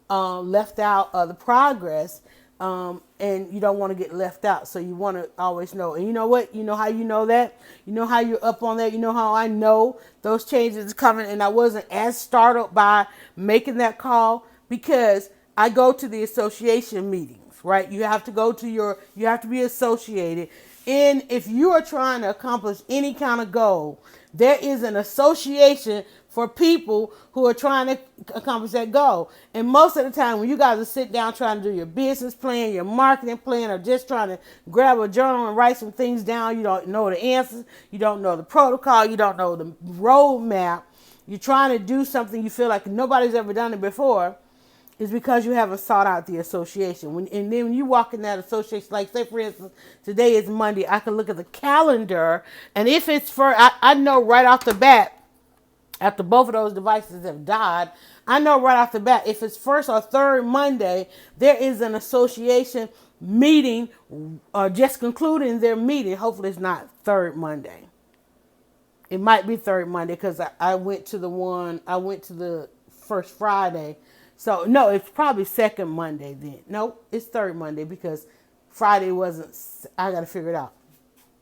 left out of the progress, and you don't want to get left out. So you want to always know. And you know what? You know how you know that? You know how you're up on that? You know how I know those changes are coming? And I wasn't as startled by making that call because I go to the association meetings, right? You have to be associated. And if you are trying to accomplish any kind of goal, there is an association for people who are trying to accomplish that goal. And most of the time, when you guys are sitting down trying to do your business plan, your marketing plan, or just trying to grab a journal and write some things down, you don't know the answers, you don't know the protocol, you don't know the roadmap, you're trying to do something you feel like nobody's ever done it before, is because you haven't sought out the association. And then when you walk in that association, like say for instance, today is Monday, I can look at the calendar, and if it's I know right off the bat, after both of those devices have died, I know right off the bat, if it's first or third Monday, there is an association meeting, just concluding their meeting. Hopefully it's not third Monday. It might be third Monday because I went to the first Friday. So no, it's probably second Monday then. No, it's third Monday because Friday wasn't, I got to figure it out.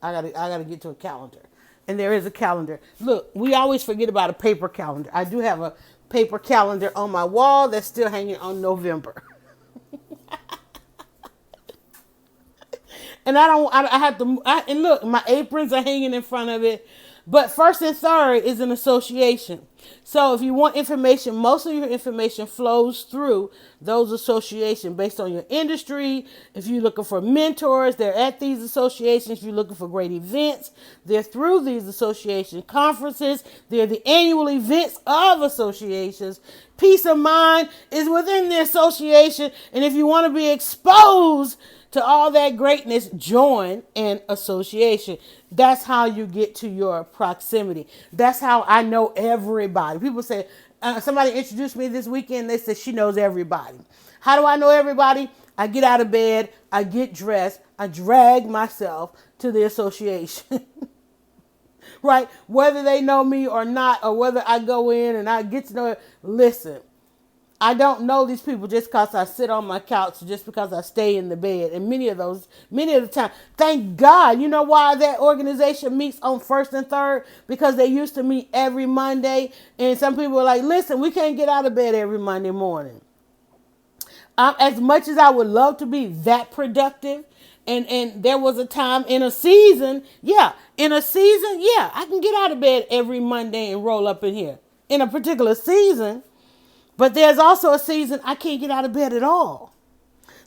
I got to get to a calendar. And there is a calendar. Look, we always forget about a paper calendar. I do have a paper calendar on my wall that's still hanging on November. And I have to, and look, my aprons are hanging in front of it. But first and third is an association. So if you want information, most of your information flows through those associations based on your industry. If you're looking for mentors, they're at these associations. If you're looking for great events, they're through these association conferences. They're the annual events of associations. Peace of mind is within the association. And if you want to be exposed to all that greatness, join an association. That's how you get to your proximity. That's how I know everybody. People say, somebody introduced me this weekend. They said she knows everybody. How do I know everybody? I get out of bed. I get dressed. I drag myself to the association. Right? Whether they know me or not, or whether I go in and I get to know it. Listen. I don't know these people just because I sit on my couch, just because I stay in the bed. And many of the time, thank God, you know why that organization meets on first and third? Because they used to meet every Monday. And some people are like, listen, we can't get out of bed every Monday morning. As much as I would love to be that productive, and there was a time in a season, I can get out of bed every Monday and roll up in here. In a particular season. But there's also a season I can't get out of bed at all.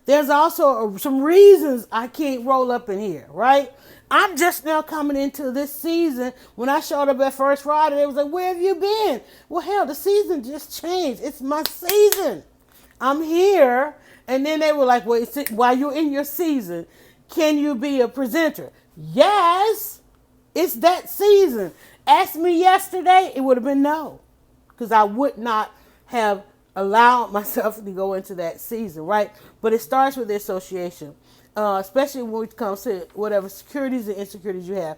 There's also some reasons I can't roll up in here, right? I'm just now coming into this season. When I showed up at First Friday, they was like, where have you been? Well, hell, the season just changed. It's my season. I'm here. And then they were like, well, while you're in your season, can you be a presenter? Yes, it's that season. Ask me yesterday, it would have been no. Because I would not have allowed myself to go into that season, right? But it starts with the association, especially when it comes to whatever securities and insecurities you have.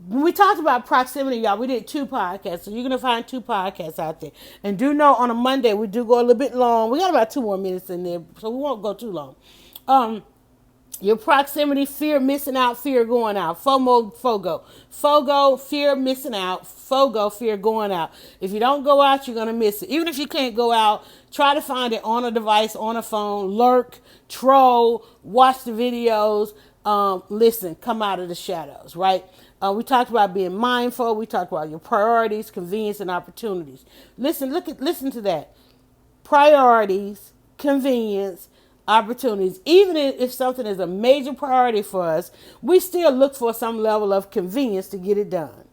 When we talked about proximity, y'all, we did 2 podcasts, so you're going to find 2 podcasts out there. And do know on a Monday, we do go a little bit long. We got about 2 more minutes in there, so we won't go too long. Your proximity, fear missing out, fear going out. FOMO, FOGO. FOGO, fear missing out. FOGO, fear going out. If you don't go out, you're going to miss it. Even if you can't go out, try to find it on a device, on a phone. Lurk, troll, watch the videos. Listen, come out of the shadows, right? We talked about being mindful. We talked about your priorities, convenience, and opportunities. Listen to that. Priorities, convenience, opportunities. Even if something is a major priority for us, we still look for some level of convenience to get it done.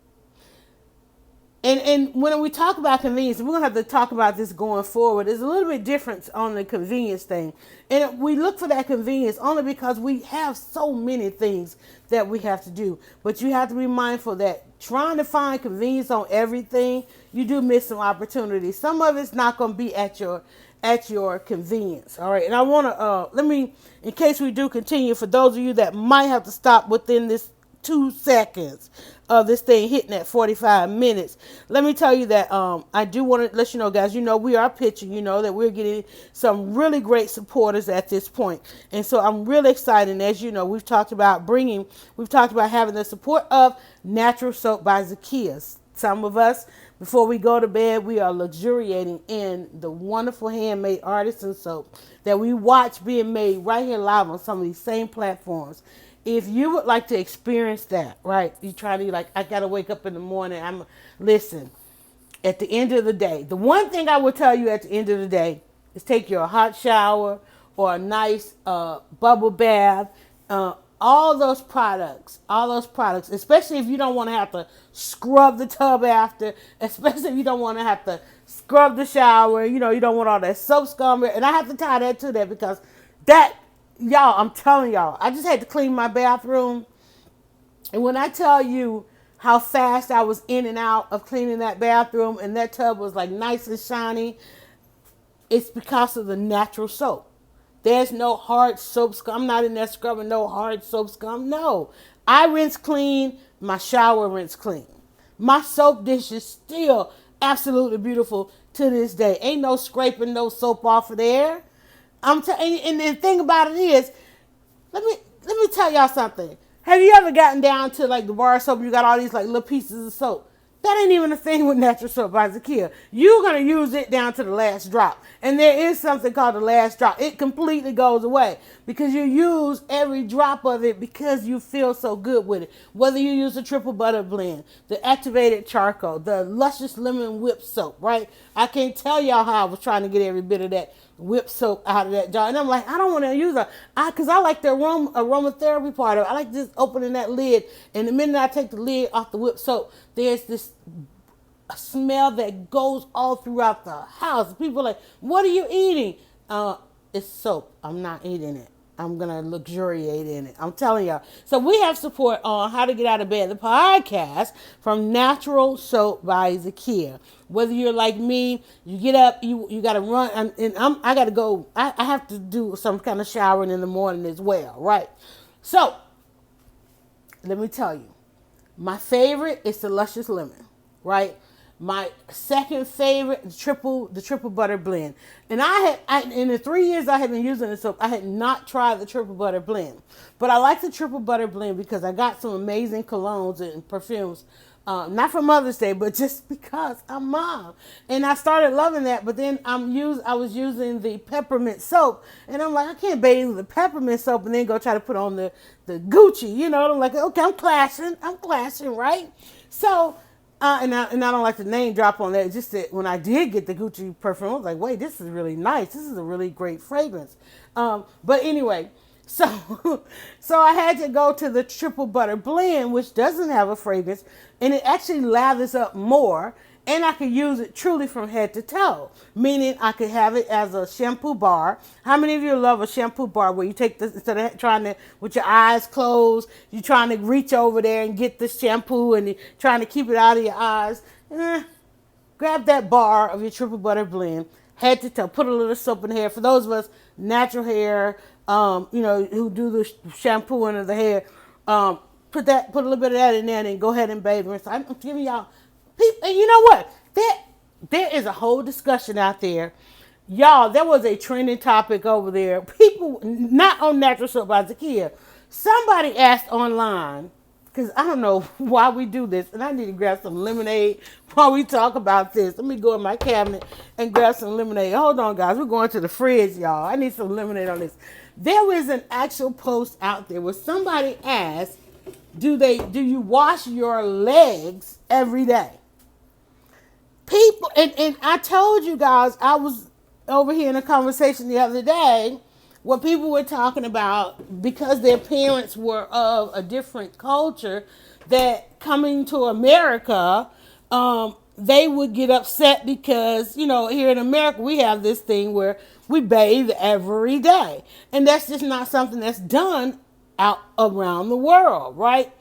And when we talk about convenience, we're gonna have to talk about this going forward. There's a little bit difference on the convenience thing, and we look for that convenience only because we have so many things that we have to do. But you have to be mindful that trying to find convenience on everything, you do miss some opportunities. Some of it's not gonna be at your convenience. All right, and I want to let me, in case we do continue, for those of you that might have to stop within this 2 seconds of this thing hitting at 45 minutes. Let me tell you that I do want to let you know, guys, we are pitching, that we're getting some really great supporters at this point. And so I'm really excited. And as you know, we've talked about having the support of Natural Soap by Zacchaeus. Some of us, before we go to bed, we are luxuriating in the wonderful handmade artisan soap that we watch being made right here live on some of these same platforms. If you would like to experience that, right? You try to like, I gotta wake up in the morning. Listen. At the end of the day, the one thing I will tell you at the end of the day is take your hot shower or a nice bubble bath. All those products, especially if you don't want to have to scrub the tub after, especially if you don't want to have to scrub the shower. You don't want all that soap scum. And I have to tie that to that because that, y'all, I'm telling y'all, I just had to clean my bathroom. And when I tell you how fast I was in and out of cleaning that bathroom and that tub was like nice and shiny, it's because of the natural soap. There's no hard soap scum. I'm not in there scrubbing no hard soap scum. No. I rinse clean. My shower rinse clean. My soap dish is still absolutely beautiful to this day. Ain't no scraping no soap off of there. And the thing about it is, let me tell y'all something. Have you ever gotten down to like the bar soap? You got all these like little pieces of soap. That ain't even a thing with Natural Soap by Zakia. You're going to use it down to the last drop. And there is something called the last drop. It completely goes away because you use every drop of it because you feel so good with it. Whether you use the triple butter blend, the activated charcoal, the luscious lemon whip soap, right? I can't tell y'all how I was trying to get every bit of that whip soap out of that jar. And I'm like, I don't want to use it. Because I like the aromatherapy part of it. I like just opening that lid. And the minute I take the lid off the whip soap, there's this smell that goes all throughout the house. People are like, what are you eating? It's soap. I'm not eating it. I'm going to luxuriate in it. I'm telling y'all. So we have support on How to Get Out of Bed, the podcast from Natural Soap by Zakia. Whether you're like me, you get up, you got to run, and I got to go. I have to do some kind of showering in the morning as well, right? So let me tell you, my favorite is the Luscious Lemon, right? My second favorite, the triple butter blend. And in the 3 years I have been using the soap, I had not tried the triple butter blend. But I like the triple butter blend because I got some amazing colognes and perfumes. Not for Mother's Day, but just because I'm mom. And I started loving that, but then I was using the peppermint soap, and I'm like, I can't bathe with the peppermint soap and then go try to put on the Gucci, I'm like, okay, I'm clashing, right? So, and I don't like to name drop on that. It's just that when I did get the Gucci perfume, I was like, wait, this is really nice. This is a really great fragrance. But anyway, so so I had to go to the triple butter blend, which doesn't have a fragrance, and it actually lathers up more. And I could use it truly from head to toe, meaning I could have it as a shampoo bar. How many of you love a shampoo bar where you take this, instead of trying to, with your eyes closed, you're trying to reach over there and get the shampoo and you're trying to keep it out of your eyes? Grab that bar of your triple butter blend, head to toe, put a little soap in the hair. For those of us natural hair, who do the shampooing of the hair, put a little bit of that in there and then go ahead and bathe. So I'm giving y'all, and you know what? There is a whole discussion out there. Y'all, there was a trending topic over there. People, not on Natural Soap by Zakia. Somebody asked online, because I don't know why we do this, and I need to grab some lemonade while we talk about this. Let me go in my cabinet and grab some lemonade. Hold on, guys. We're going to the fridge, y'all. I need some lemonade on this. There is an actual post out there where somebody asked, do you wash your legs every day? People, and I told you guys, I was over here in a conversation the other day where people were talking about, because their parents were of a different culture, that coming to America, they would get upset because, here in America, we have this thing where we bathe every day. And that's just not something that's done out around the world, right?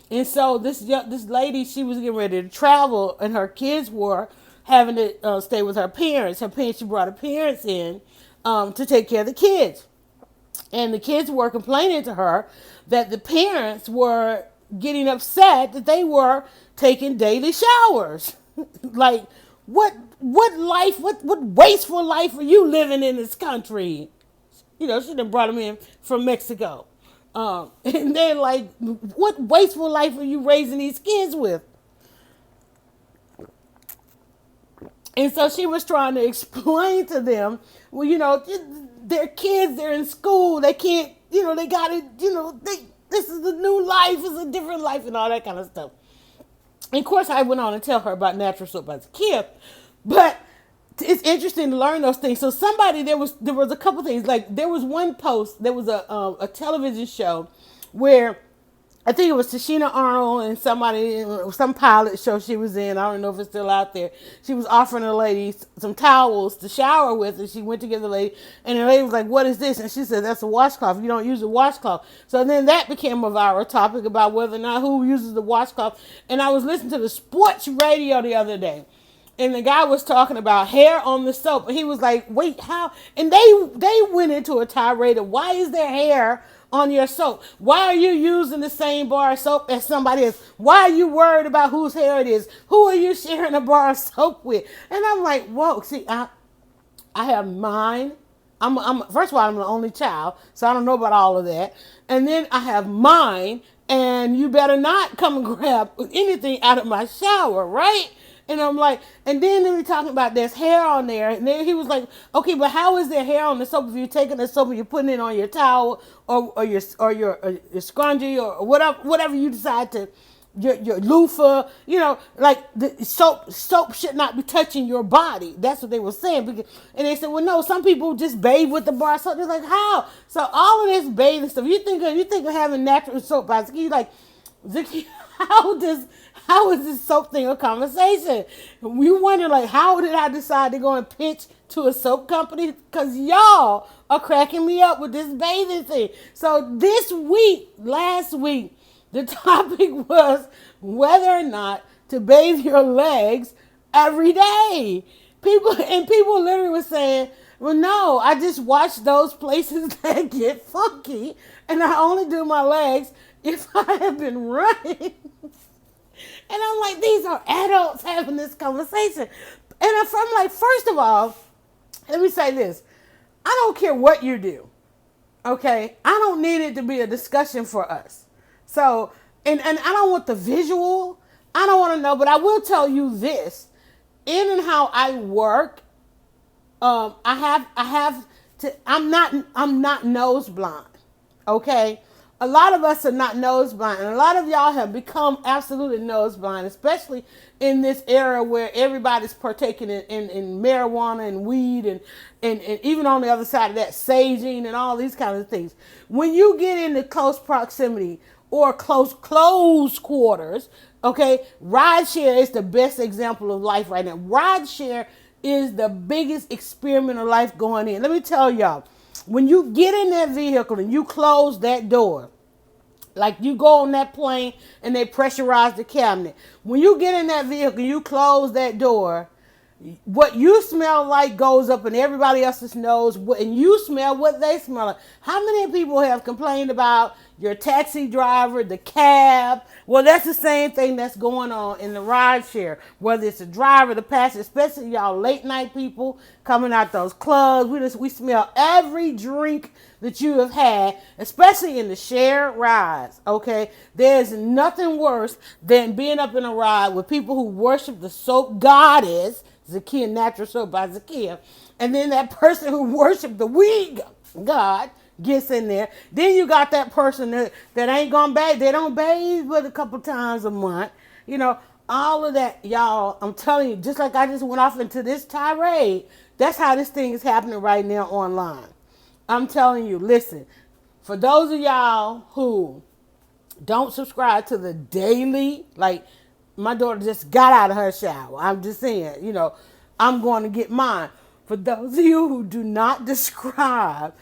And so this lady, she was getting ready to travel, and her kids were having to stay with her parents. She brought her parents in to take care of the kids. And the kids were complaining to her that the parents were getting upset that they were taking daily showers. Like, what life, what wasteful life are you living in this country? She done brought them in from Mexico. And they're like, what wasteful life are you raising these kids with? And so she was trying to explain to them, well, they're kids, they're in school, they can't, they got to, this is a new life, it's a different life, and all that kind of stuff. And of course, I went on to tell her about natural soap as a kid, but it's interesting to learn those things. So there was a couple things. Like, there was one post, there was a television show where I think it was Tashina Arnold and some pilot show she was in. I don't know if it's still out there. She was offering a lady some towels to shower with, and she went to get the lady, and the lady was like, "What is this?" And she said, "That's a washcloth. You don't use a washcloth." So then that became a viral topic about whether or not who uses the washcloth. And I was listening to the sports radio the other day, and the guy was talking about hair on the soap, and he was like, "Wait, how?" And they went into a tirade of, why is there hair on your soap? Why are you using the same bar of soap as somebody else? Why are you worried about whose hair it is? Who are you sharing a bar of soap with? And I'm like, whoa, see, I have mine. I'm first of all, I'm the only child, so I don't know about all of that. And then I have mine, and you better not come and grab anything out of my shower, right? And I'm like, and then they were talking about there's hair on there, and then he was like, okay, but how is there hair on the soap if you're taking the soap and you're putting it on your towel or your scrunchie or whatever you decide to, your loofah, like the soap should not be touching your body. That's what they were saying. And they said, well, no, some people just bathe with the bar of soap. They're like, how? So all of this bathing stuff, you think of having natural soap, you like, Ziki, how is this soap thing a conversation? We wonder, like, how did I decide to go and pitch to a soap company? Because y'all are cracking me up with this bathing thing. So last week, the topic was whether or not to bathe your legs every day. People literally were saying, well, no, I just watch those places that get funky, and I only do my legs if I have been running. And I'm like, these are adults having this conversation. And I'm like, first of all, let me say this. I don't care what you do. Okay? I don't need it to be a discussion for us. So, and I don't want the visual. I don't want to know, but I will tell you this. In and how I work, I have to, I'm not nose blind. Okay? A lot of us are not nose blind, and a lot of y'all have become absolutely nose blind, especially in this era where everybody's partaking in marijuana and weed and even on the other side of that, saging and all these kinds of things. When you get into close proximity or close quarters, okay, rideshare is the best example of life right now. Rideshare is the biggest experiment of life going in. Let me tell y'all, when you get in that vehicle and you close that door, like you go on that plane and they pressurize the cabinet. When you get in that vehicle, you close that door, what you smell like goes up in everybody else's nose, and you smell what they smell like. How many people have complained about your taxi driver, the cab? Well, that's the same thing that's going on in the ride share. Whether it's the driver, the passenger, especially y'all late night people coming out those clubs, we smell every drink that you have had, especially in the shared rides. Okay, there's nothing worse than being up in a ride with people who worship the soap goddess Zakia, natural soap by Zakia, and then that person who worshiped the weed god gets in there. Then you got that person that ain't gonna bathe. They don't bathe but a couple times a month. All of that, y'all. I'm telling you, just like I just went off into this tirade, that's how this thing is happening right now online. I'm telling you, listen, for those of y'all who don't subscribe to the daily, like My daughter just got out of her shower. I'm just saying, I'm going to get mine. For those of you who do not subscribe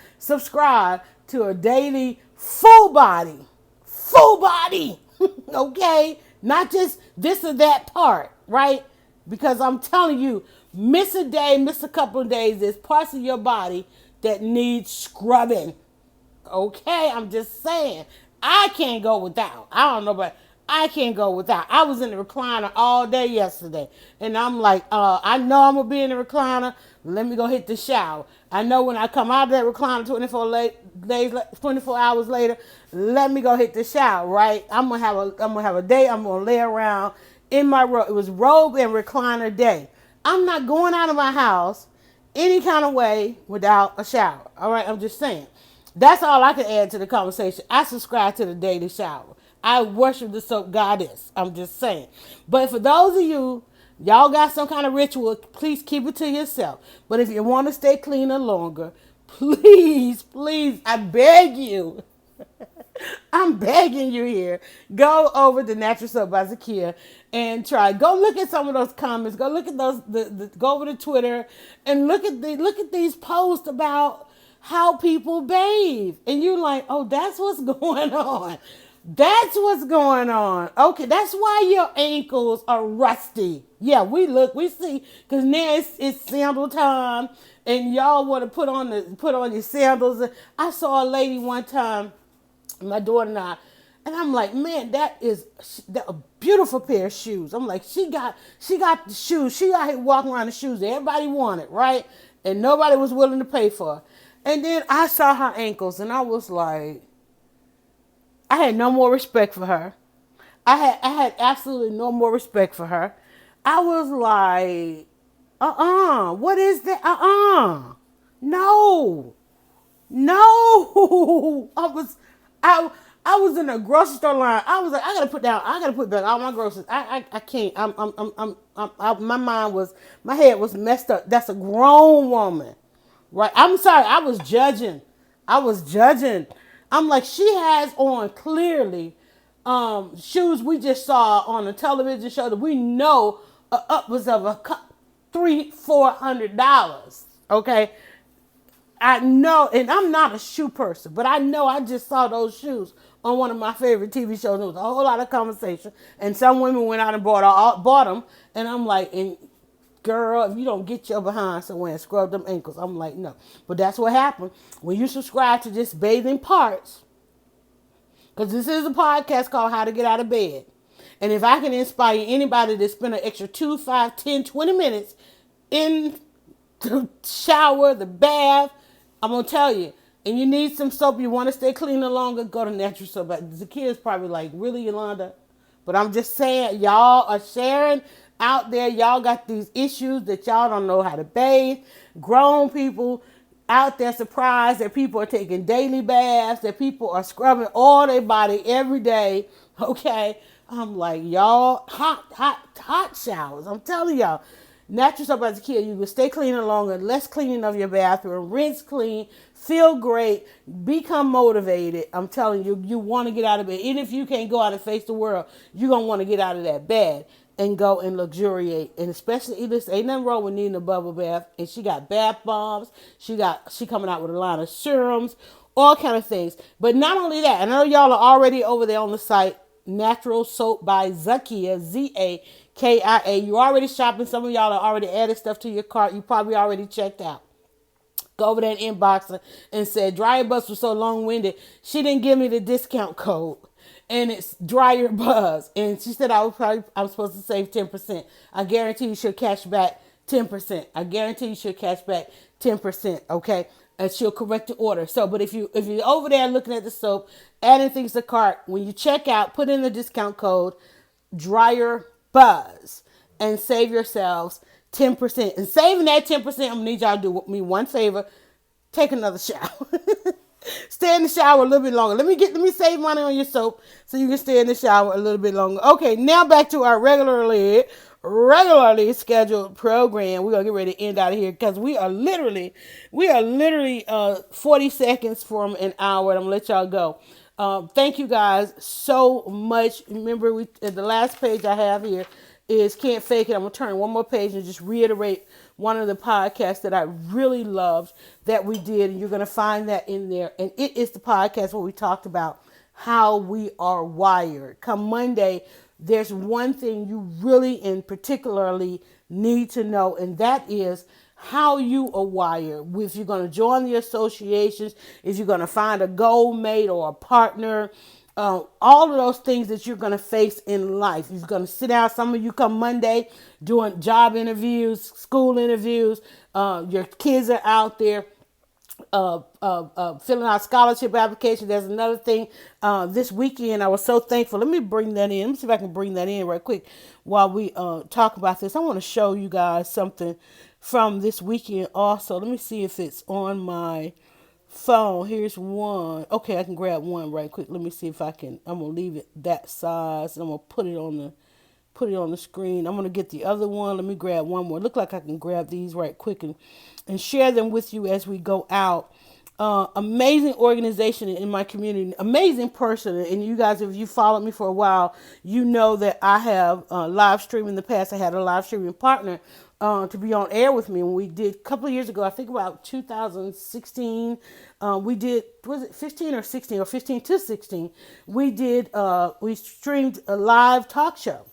to a daily full body, okay? Not just this or that part, right? Because I'm telling you, miss a day, miss a couple of days, there's parts of your body that need scrubbing. Okay, I'm just saying. I can't go without. I don't know, but I can't go without. I was in the recliner all day yesterday, and I'm like, I know I'm gonna be in the recliner. Let me go hit the shower. I know when I come out of that recliner 24 hours later, let me go hit the shower. Right? I'm gonna have a day. I'm gonna lay around in my robe. It was robe and recliner day. I'm not going out of my house any kind of way without a shower. All right, I'm just saying. That's all I can add to the conversation. I subscribe to the daily shower. I worship the soap goddess. I'm just saying. But for those of you, y'all got some kind of ritual, please keep it to yourself. But if you want to stay cleaner longer, please, please, I beg you. I'm begging you here. Go over to Natural Soap by Zakia and try. Go look at some of those comments. Go look at those. Go over to Twitter and look at these posts about how people bathe, and you're like, oh, that's what's going on. That's what's going on. Okay, that's why your ankles are rusty. Yeah, we see, because now it's sandal time, and y'all want to put on your sandals. I saw a lady one time, my daughter and I'm like, man, that is a beautiful pair of shoes. I'm like, she got the shoes. She out here walking around the shoes that everybody wanted, right? And nobody was willing to pay for. And then I saw her ankles, and I was like, I had no more respect for her. I had absolutely no more respect for her. I was like, what is that? No. No, I I was in a grocery store line. I was like, I gotta put back all my groceries. I can't. My head was messed up. That's a grown woman, right? I'm sorry. I was judging. I'm like, she has on clearly shoes we just saw on a television show that we know are upwards of $300-400. Okay, I know, and I'm not a shoe person, but I know I just saw those shoes on one of my favorite TV shows. There was a whole lot of conversation, and some women went out and bought them, and I'm like, and girl, if you don't get your behind somewhere and scrub them ankles, I'm like, no. But that's what happened when you subscribe to just bathing parts, because this is a podcast called How to Get Out of Bed. And if I can inspire anybody to spend an extra 2, 5, 10, 20 minutes in the shower, the bath, I'm going to tell you. And you need some soap, you want to stay cleaner longer, go to Natural Soap. The kid's probably like, really, Yolanda? But I'm just saying, y'all are sharing out there. Y'all got these issues that y'all don't know how to bathe. Grown people out there surprised that people are taking daily baths, that people are scrubbing all their body every day. Okay? I'm like, y'all, hot showers. I'm telling y'all. Natural Soap as a kid, you can stay cleaner longer, less cleaning of your bathroom, rinse clean, feel great, become motivated. I'm telling you, you want to get out of bed. Even if you can't go out and face the world, you're going to want to get out of that bed and go and luxuriate. And especially, ain't nothing wrong with needing a bubble bath. And she got bath bombs. She coming out with a line of serums, all kind of things. But not only that, I know y'all are already over there on the site, Natural Soap by Zakia, Zakia. You already shopping. Some of y'all are already added stuff to your cart. You probably already checked out. Go over there and inbox her and said, Dryerbuzz was so long-winded, she didn't give me the discount code. And it's Dryerbuzz. And she said I'm supposed to save 10%. I guarantee you she'll cash back 10%. I guarantee you she'll cash back 10%. Okay? And she'll correct the order. So, but if you're over there looking at the soap, adding things to cart, when you check out, put in the discount code Dryerbuzz and save yourselves 10%. And saving that 10%, I'm gonna need y'all to do me one favor: take another shower. Stay in the shower a little bit longer. Let me save money on your soap so you can stay in the shower a little bit longer. Okay, now back to our regularly scheduled program. We're gonna get ready to end out of here because we are literally 40 seconds from an hour, and I'm gonna let y'all go. Thank you guys so much. Remember, the last page I have here is Can't Fake It. I'm going to turn one more page and just reiterate one of the podcasts that I really loved that we did. And you're going to find that in there. And it is the podcast where we talked about how we are wired. Come Monday, there's one thing you really and particularly need to know, and that is how you are wired. If you're going to join the associations, if you're going to find a goal mate or a partner, all of those things that you're going to face in life. You're going to sit down. Some of you come Monday doing job interviews, school interviews. Your kids are out there filling out scholarship applications. There's another thing this weekend. I was so thankful. Let me bring that in. Let me see if I can bring that in right quick while we talk about this. I want to show you guys something from this weekend also. Let me see if it's on my phone. Here's one. Okay, I can grab one right quick. Let me see if I can. I'm gonna leave it that size, and I'm gonna put it on the screen. I'm gonna get the other one. Let me grab one more. Look like I can grab these right quick and share them with you as we go out. Amazing organization in my community, amazing person. And you guys, if you followed me for a while, you know that I have live streamed in the past. I had a live streaming partner to be on air with me. And we did a couple of years ago, I think about 2016, we did, was it 15 or 16 or 15 to 16? We streamed a live talk show.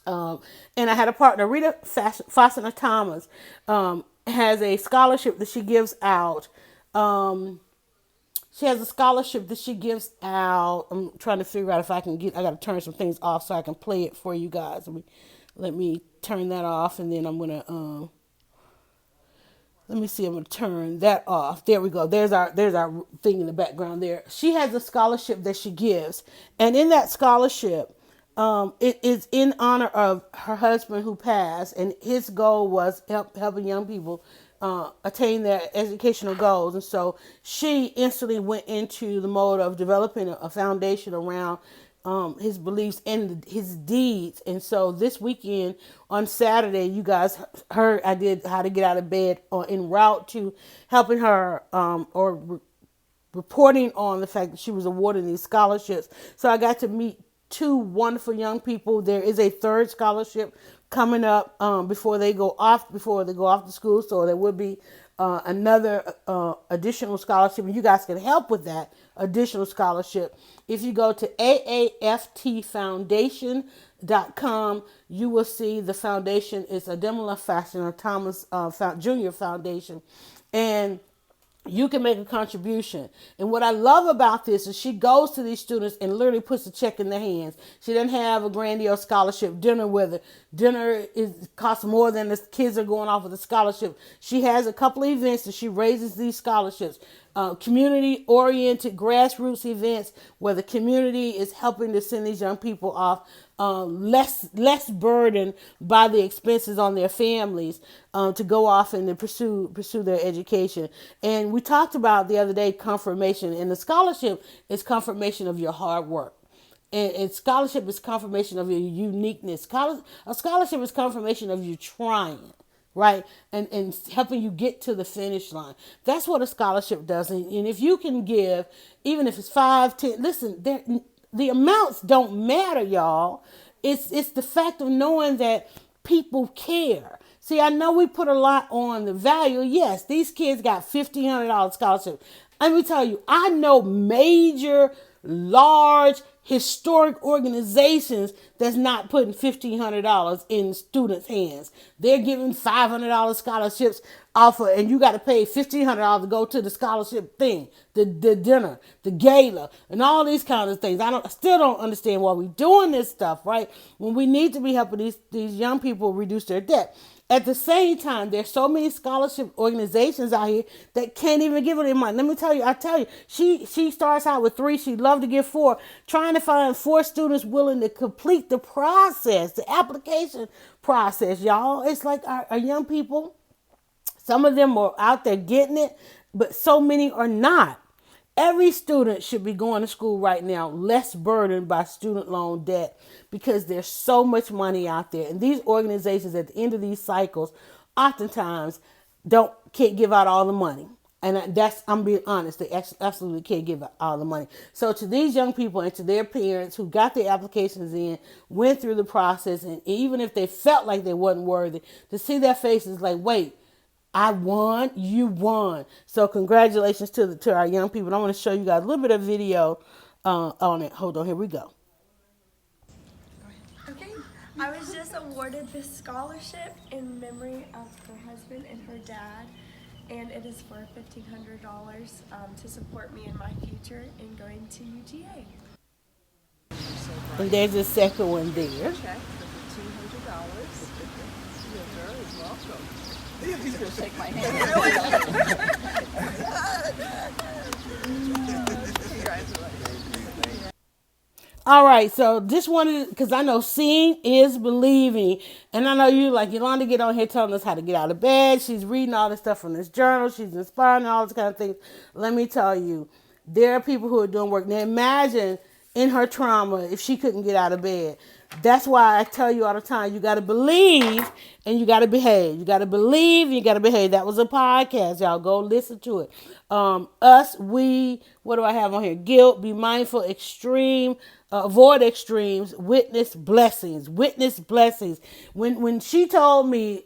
And I had a partner, Rita Fastener Thomas, has a scholarship that she gives out. She has a scholarship that she gives out. I'm trying to figure out if I can I got to turn some things off so I can play it for you guys. Let me turn that off, and then I'm going to, let me see. I'm going to turn that off. There we go. There's our thing in the background there. She has a scholarship that she gives. And in that scholarship, it is in honor of her husband who passed, and his goal was helping young people attain their educational goals. And so she instantly went into the mode of developing a foundation around his beliefs and his deeds. And so this weekend on Saturday, you guys heard I did how to get out of bed en route to helping her reporting on the fact that she was awarded these scholarships. So I got to meet two wonderful young people. There is a third scholarship coming up before they go off to school. So there will be another additional scholarship, and you guys can help with that additional scholarship. If you go to aaftfoundation.com, you will see the foundation is a Demla Fastener Thomas Jr. Foundation, and you can make a contribution. And what I love about this is she goes to these students and literally puts a check in their hands. She doesn't have a grandiose scholarship dinner with her. Dinner costs more than the kids are going off with a scholarship. She has a couple of events that she raises these scholarships. Community-oriented grassroots events where the community is helping to send these young people off less burdened by the expenses on their families to go off and to pursue their education. And we talked about the other day confirmation, and the scholarship is confirmation of your hard work. And scholarship is confirmation of your uniqueness. A scholarship is confirmation of you trying, right? And helping you get to the finish line. That's what a scholarship does. And if you can give, even if it's 5, 10, listen, the amounts don't matter, y'all. It's the fact of knowing that people care. See, I know we put a lot on the value. Yes, these kids got $1,500 scholarship. Let me tell you, I know major, large, historic organizations that's not putting $1,500 in students' hands. They're giving $500 scholarships offer, and you got to pay $1,500 to go to the scholarship thing, the dinner, the gala, and all these kinds of things. I still don't understand why we're doing this stuff, right? When we need to be helping these young people reduce their debt. At the same time, there's so many scholarship organizations out here that can't even give it in money. Let me tell you, she starts out with 3. She'd love to give 4. Trying to find 4 students willing to complete the process, the application process, y'all. It's like our young people, some of them are out there getting it, but so many are not. Every student should be going to school right now less burdened by student loan debt because there's so much money out there. And these organizations at the end of these cycles oftentimes can't give out all the money. And that's, I'm being honest, they absolutely can't give all the money. So to these young people and to their parents who got their applications in, went through the process, and even if they felt like they wasn't worthy, to see their faces like, wait, I won, you won. So congratulations to our young people. And I want to show you guys a little bit of video on it. Hold on, here we go. Okay, I was just awarded this scholarship in memory of her husband and her dad, and it is for $1,500 to support me in my future in going to UGA. And there's a second one there. Check for $1,500. You're very welcome. He's going to shake my hand. Congratulations. All right, so this one, because I know seeing is believing. And I know you like Yolanda get on here telling us how to get out of bed. She's reading all this stuff from this journal. She's inspiring all this kind of things. Let me tell you, there are people who are doing work. Now imagine in her trauma if she couldn't get out of bed. That's why I tell you all the time, you got to believe and you got to behave. You got to believe and you got to behave. That was a podcast, y'all. Go listen to it. What do I have on here? Guilt, be mindful, extreme, avoid extremes, witness blessings. Witness blessings. When she told me,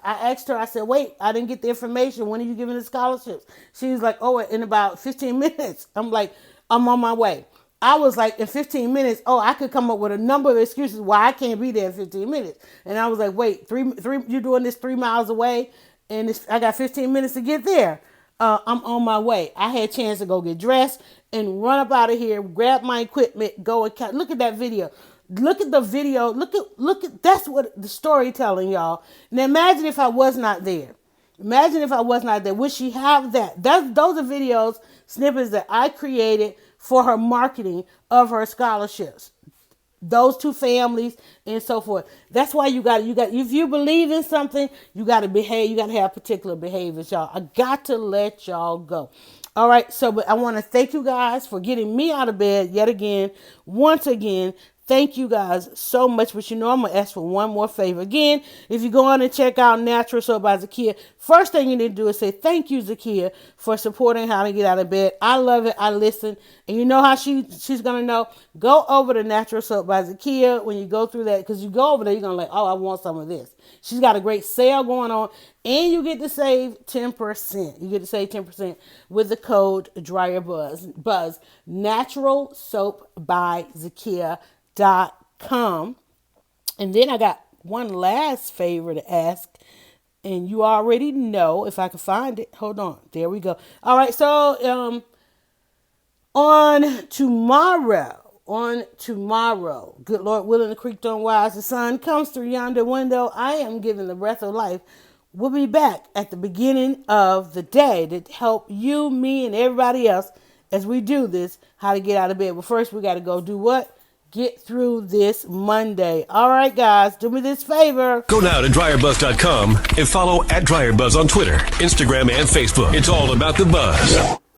I asked her, I said, wait, I didn't get the information. When are you giving the scholarships? She was like, oh, in about 15 minutes. I'm like, I'm on my way. I was like, in 15 minutes, I could come up with a number of excuses why I can't be there in 15 minutes. And I was like, wait, three, you're doing this 3 miles away, and I got 15 minutes to get there. I'm on my way. I had a chance to go get dressed and run up out of here, grab my equipment, go and look at that video. Look at the video. Look at that's what the storytelling, y'all. Now imagine if I was not there. Imagine if I was not there. Would she have that? Those are videos, snippets that I created for her marketing of her scholarships. Those two families and so forth. That's why you got if you believe in something, you got to behave. You got to have particular behaviors, y'all. I got to let y'all go. All right. So, but I want to thank you guys for getting me out of bed yet again. Once again, thank you guys so much. But you know, I'm going to ask for one more favor. Again, if you go on and check out Natural Soap by Zakia, first thing you need to do is say thank you, Zakia, for supporting How to Get Out of Bed. I love it. I listen. And you know how she's going to know? Go over to Natural Soap by Zakia when you go through that. Because you go over there, you're going to like, oh, I want some of this. She's got a great sale going on. And you get to save 10%. You get to save 10% with the code Dryerbuzz. Natural Soap by Zakia.com. And then I got one last favor to ask, and you already know if I can find it. Hold on, there we go. All right, so on tomorrow, good Lord willing, the creek don't rise, the sun comes through yonder window, I am giving the breath of life. We'll be back at the beginning of the day to help you, me, and everybody else as we do this, how to get out of bed. But first, we got to go do what? Get through this Monday. All right, guys, do me this favor. Go now to Dryerbuzz.com and follow @Dryerbuzz on Twitter, Instagram, and Facebook. It's all about the buzz.